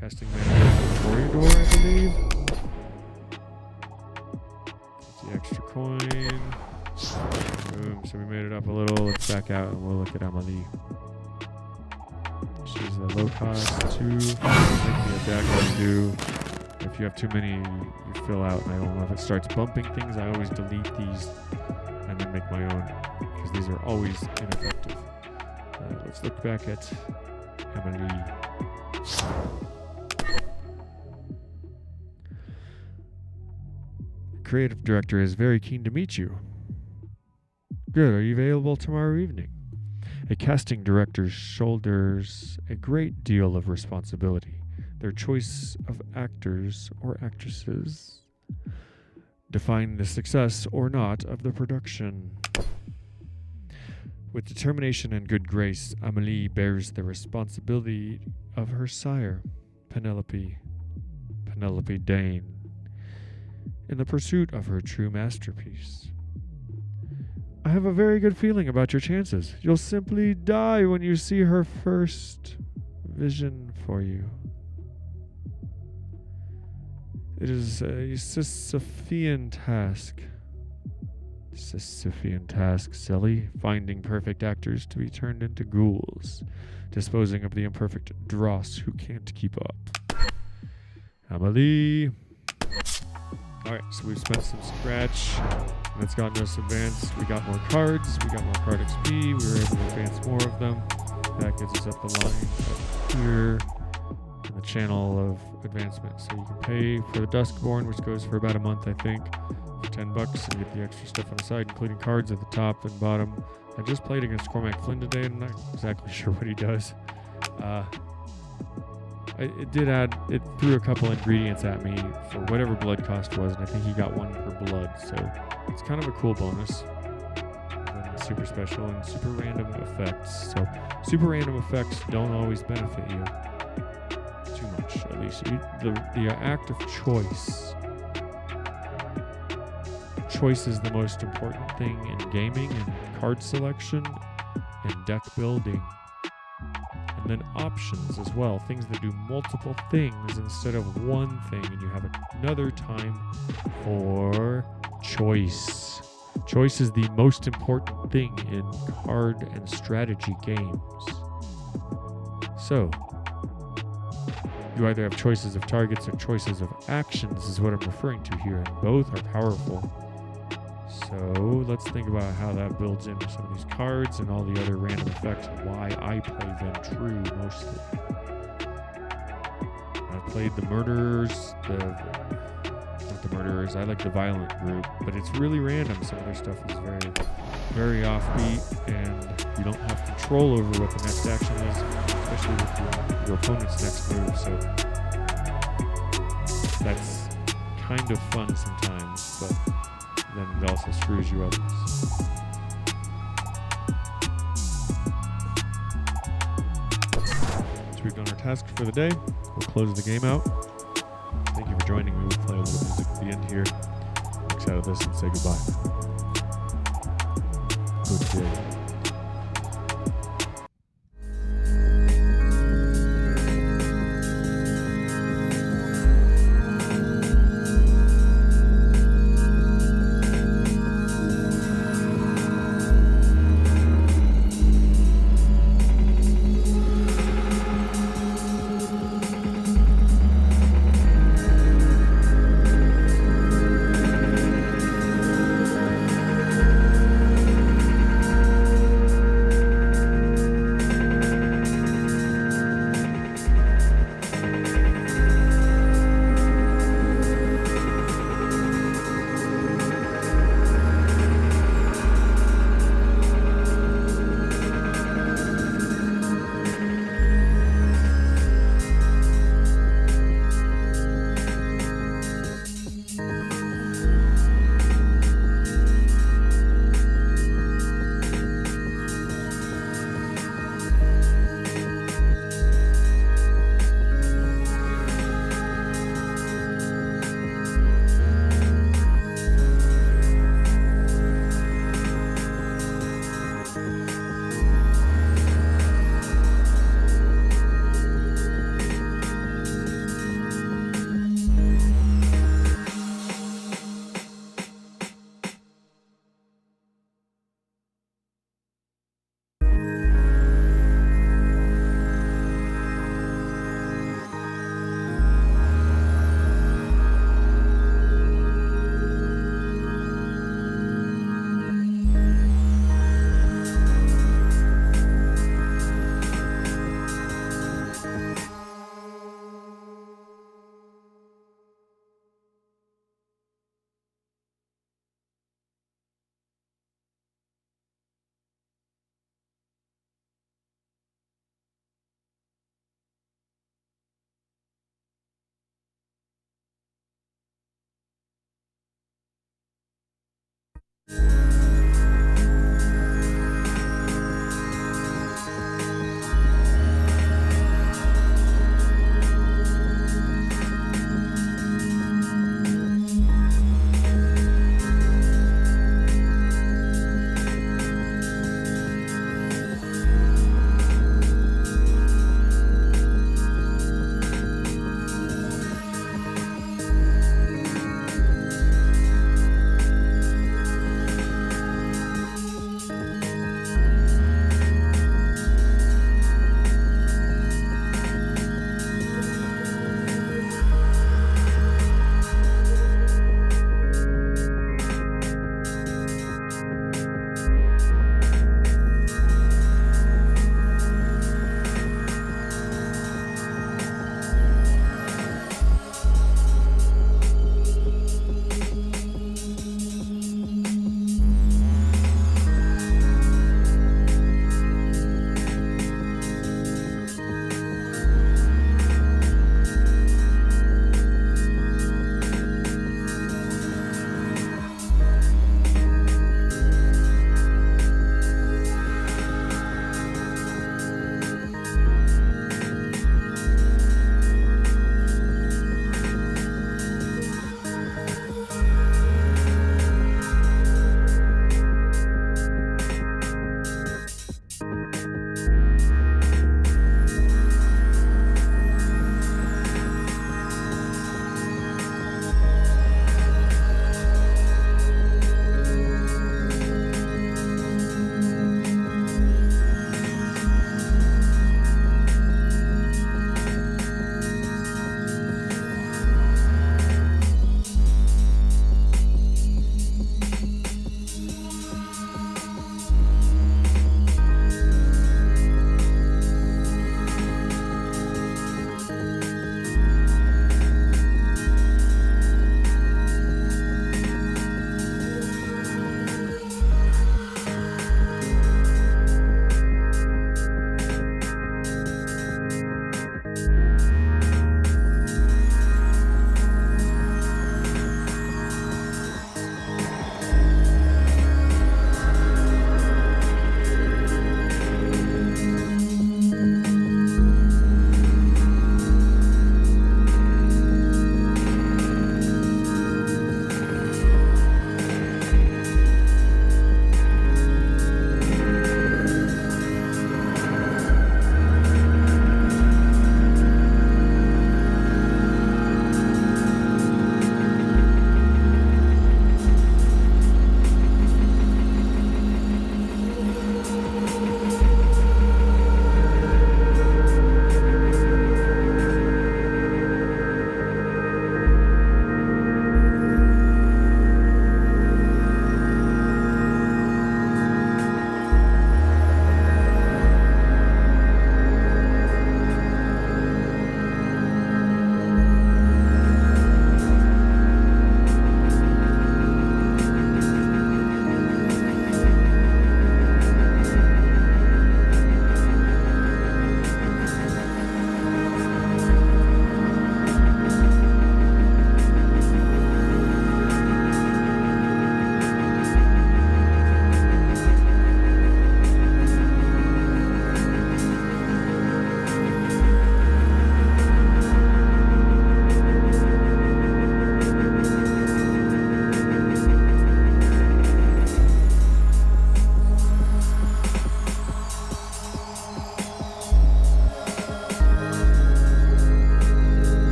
Casting manager Protenuator, I believe. The extra coin. Boom. So we made it up a little. Let's back out and we'll look at Emily. She's a low cost too. Make me a deck like you do. If you have too many, you fill out, and I don't know if it starts bumping things. I always delete these and then make my own because these are always ineffective. Let's look back at Emily. Creative director is very keen to meet you. Good. Are you available tomorrow evening? A casting director shoulders a great deal of responsibility. Their choice of actors or actresses define the success or not of the production. With determination and good grace, Amélie bears the responsibility of her sire, Penelope Dane, in the pursuit of her true masterpiece. I have a very good feeling about your chances. You'll simply die when you see her first vision for you. It is a Sisyphean task. Sisyphean task, silly. Finding perfect actors to be turned into ghouls. Disposing of the imperfect dross who can't keep up. Amélie. Alright, so we've spent some scratch. And it's gotten us advanced. We got more cards. We got more card XP. We were able to advance more of them. That gets us up the line up here in the channel of advancement. So you can pay for the Duskborn, which goes for about a month, I think, for $10, and get the extra stuff on the side, including cards at the top and bottom. I just played against Cormac Flynn today, and I'm not exactly sure what he does. It threw a couple ingredients at me for whatever blood cost was, and I think he got one per blood, so it's kind of a cool bonus. And super special and super random effects. So super random effects don't always benefit you too much, at least. The act of choice. Choice is the most important thing in gaming and card selection and deck building. And then options as well, things that do multiple things instead of one thing, and you have another time for choice. Choice is the most important thing in card and strategy games. So, you either have choices of targets or choices of actions is what I'm referring to here, and both are powerful. So let's think about how that builds into some of these cards and all the other random effects and why I play Ventrue mostly. I played the murderers, not the murderers, I like the violent group, but it's really random. Some of their stuff is very, very offbeat, and you don't have control over what the next action is, especially with your opponent's next move, so that's kind of fun sometimes, but then it also screws you up. So we've done our task for the day. We'll close the game out. Thank you for joining me. We'll play a little music at the end here. X out of this and say goodbye. Good day.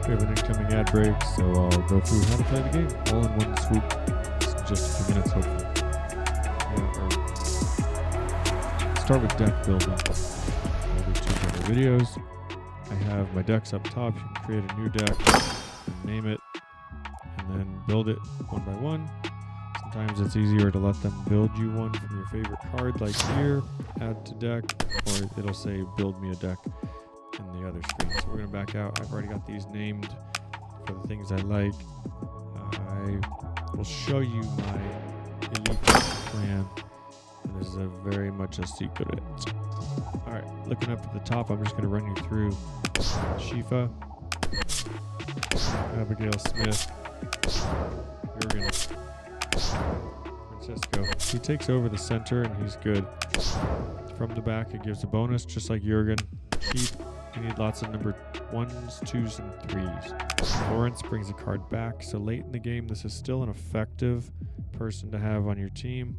We have an incoming ad break, so I'll go through how to play the game all in one swoop. It's just a few minutes, hopefully. Start with deck building. I'll do 2 different videos. I have my decks up top. You can create a new deck, and name it, and then build it one by one. Sometimes it's easier to let them build you one from your favorite card, like here, add to deck, or it'll say build me a deck in the other screen. So we're going to back out. I've already got these named for the things I like. I will show you my Elite Clan. This is very much a secret. Alright, looking up at the top, I'm just going to run you through Shifa, Abigail Smith, Jurgen, Francisco. He takes over the center and he's good. From the back, it gives a bonus, just like Jurgen. Cheap, you need lots of number 1s, 2s, and 3s. Lawrence brings a card back, so late in the game, this is still an effective person to have on your team.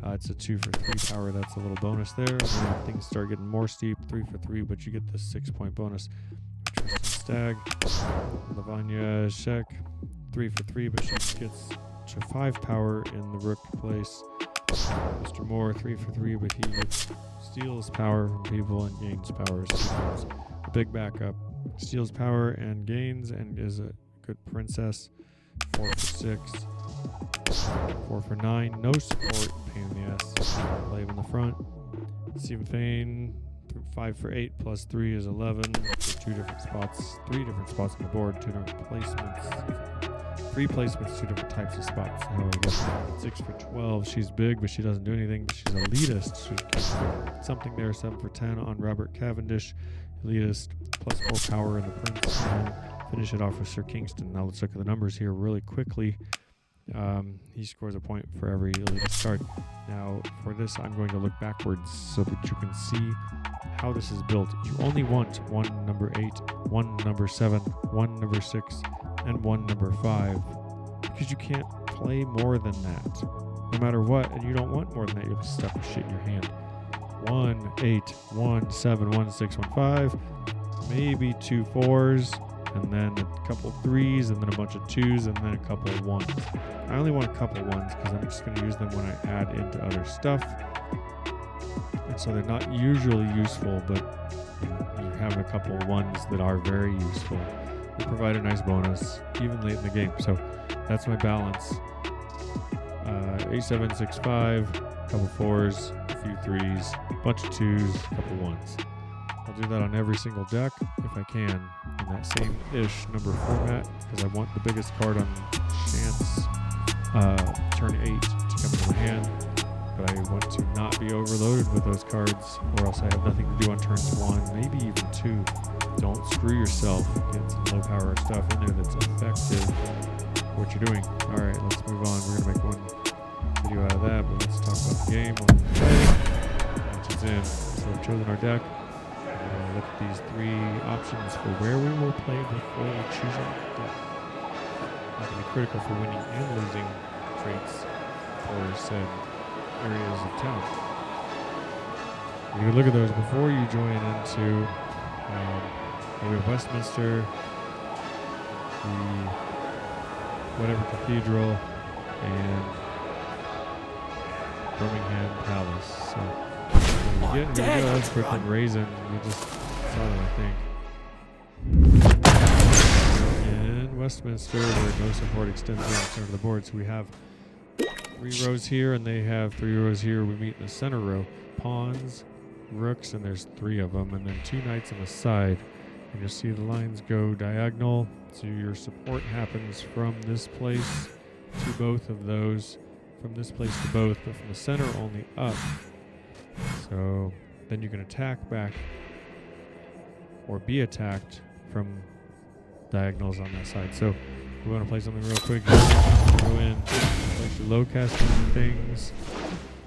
It's a 2 for 3 power, that's a little bonus there. And then things start getting more steep, 3 for 3, but you get the 6-point bonus. Tristan Stagg, Lavanya Shek, 3 for 3, but she gets to 5 power in the rook place. Mr. Moore, 3 for 3, but he steals power from people and gains power. So he becomes a big backup. Steals power and gains and is a good princess. 4 for 6. 4 for 9, no support, pain in the ass. Play him in the front. Stephen Fain, 5 for 8 plus 3 is 11. So 2 different spots, 3 different spots on the board, 2 different placements. 3 placements, 2 different types of spots. How do I get 6 for 12? She's big, but she doesn't do anything. But she's elitist. So she keeps something there. 7 for 10 on Robert Cavendish, elitist, plus 4 power in the prince. And finish it off with Sir Kingston. Now let's look at the numbers here really quickly. He scores a point for every elitist card. Now, for this, I'm going to look backwards so that you can see how this is built. You only want 1 number 8, 1 number 7, 1 number 6, and 1 number 5, because you can't play more than that, no matter what, and you don't want more than that. You'll be stuck with shit in your hand. 1, 8, 1, 7, 1, 6, 1, 5, maybe 2 4s, and then a couple 3s, and then a bunch of 2s, and then a couple 1s. I only want a couple 1s because I'm just going to use them when I add into other stuff. And so they're not usually useful, but you have a couple 1s that are very useful. They provide a nice bonus, even late in the game. So that's my balance. 8, 7, 6, 5, a couple 4s, a few 3s, a bunch of 2s, a couple 1s. I'll do that on every single deck if I can in that same-ish number format, because I want the biggest card on chance turn 8 to come into my hand, but I want to not be overloaded with those cards, or else I have nothing to do on turns 1, maybe even 2. Don't screw yourself. Get some low power stuff in there that's effective for what you're doing. Alright, let's move on. We're going to make one video out of that, but let's talk about the game. Which is in. So we've chosen our deck. Look at these 3 options for where we will play before we choose our deck. That can be critical for winning and losing traits for said areas of town. You can look at those before you join into we have Westminster, the whatever cathedral, and Birmingham Palace. So when we get here, we go. That's freaking raisin. We just saw it, I think. In Westminster, where no support extends in the center of the board, so we have 3 rows here, and they have 3 rows here. We meet in the center row. Pawns, rooks, and there's 3 of them, and then 2 knights on the side. And you'll see the lines go diagonal, so your support happens from this place to both of those, from this place to both, but from the center only up. So then you can attack back or be attacked from diagonals on that side. So we want to play something real quick. Go in, place your low casting things,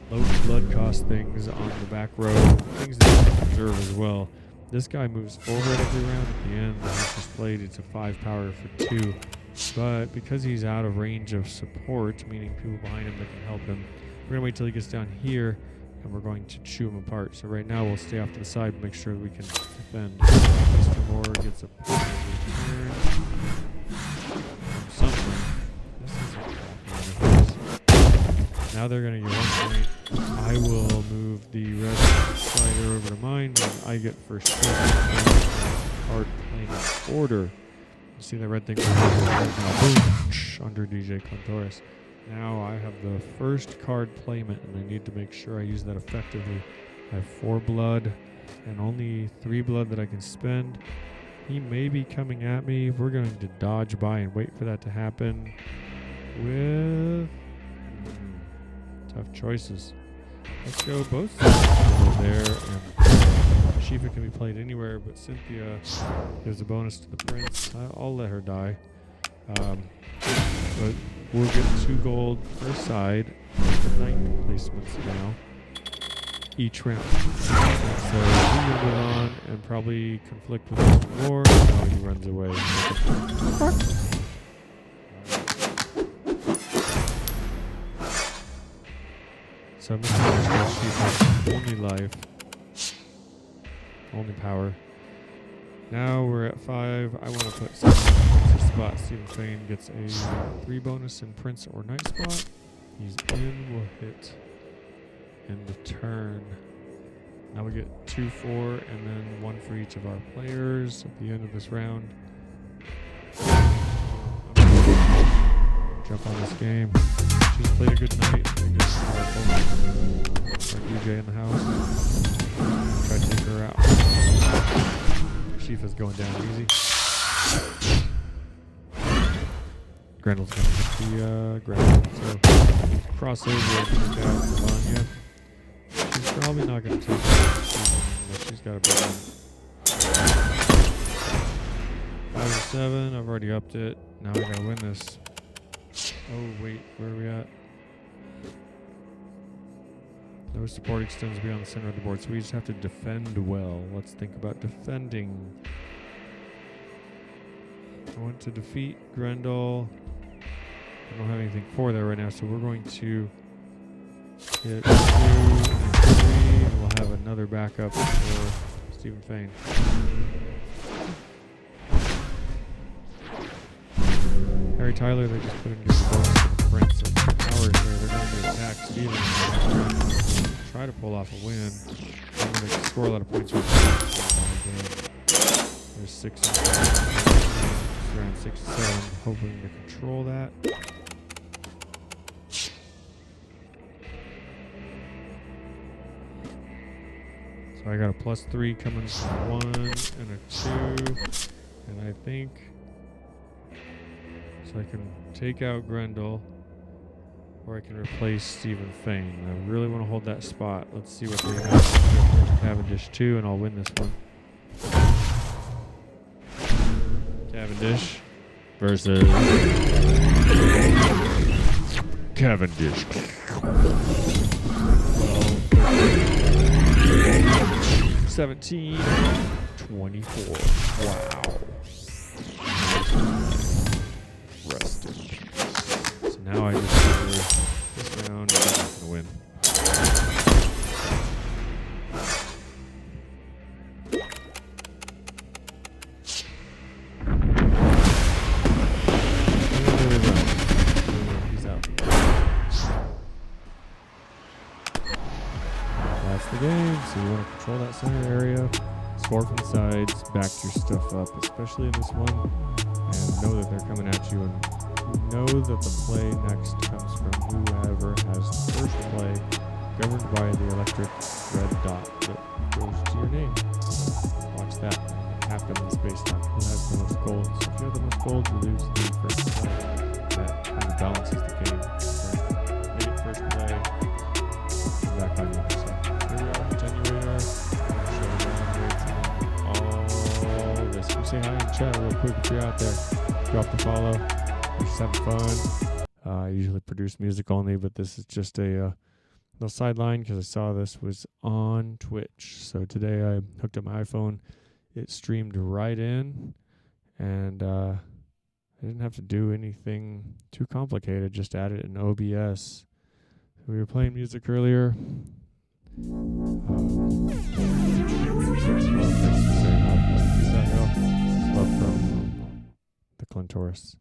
low blood cost things on the back row, things that you can observe as well. This guy moves forward every round. At the end, he's just played. It's a 5 power for 2. But because he's out of range of support, meaning people behind him that can help him, we're going to wait till he gets down here, and we're going to chew him apart. So right now, we'll stay off to the side and make sure we can defend. Mr. Moore gets a point of return. now they're going to get 1 point. I will move the red slider over to mine, and I get first card playing in order. You see the red thing now, boom, under DJ Clantoris. Now I have the first card playment, and I need to make sure I use that effectively. I have 4 blood and only 3 blood that I can spend. He may be coming at me. We're going to dodge by and wait for that to happen with tough choices. Let's go both over there, and Shiva can be played anywhere, but Cynthia gives a bonus to the prince. I'll let her die. But we'll get 2 gold per side. Knight placements now each round. So he will move on and probably conflict with him more. Now he runs away. So I'm Shiva's only life, only power. Now we're at 5. I want to put Stephen spot. Stephen Fane gets a 3 bonus in Prince or Knight spot. He's in, we'll hit in the turn. Now we get 2, 4, and then 1 for each of our players at the end of this round. Jump on this game. She's played a good night. Our DJ in the house. Try to take her out. Shifa's going down easy. Grendel's going to hit the ground. So crossover and take out Melania. She's probably not going to take it, but she's got a big one. 5 and 7. I've already upped it. Now I got to win this. Oh, wait. Where are we at? No support extends beyond the center of the board, so we just have to defend well. Let's think about defending. I want to defeat Grendel. I don't have anything for that right now, so we're going to hit 2 and 3, and we'll have another backup for Stephen Fane. Harry Tyler, they just put in good bonus to the Prince and powers there. They're going to attack Stephen. Try to pull off a win. I'm going to score a lot of points with the There's 6 and 7. Around 6 and 7. Hoping to control that. So I got a +3 coming from 1 and a 2. And I think so I can take out Grendel, or I can replace Stephen Fane. I really want to hold that spot. Let's see what they have. Cavendish 2, and I'll win this one. Cavendish versus Cavendish. 17, 24. Wow. Rest in peace. So now I just this round, I'm not going to win. He's out. That's the game. So you want to control that center area, score from the sides, back your stuff up, especially in this one, and know that they're coming at you, and know that the play next comes from whoever has the first play, governed by the electric red dot that goes to your name. Watch that. It happens based on who has the most gold. So if you have the most gold, you lose the first play. That kind of balances the game. Okay. Make it first play, come back on you. So here we are, Protenuator. All this. You say hi in chat real quick if you're out there. Drop the follow. Just having fun. I usually produce music only, but this is just a little sideline because I saw this was on Twitch. So today I hooked up my iPhone. It streamed right in, and I didn't have to do anything too complicated. Just added an OBS. So we were playing music earlier. Love from the Clantoris.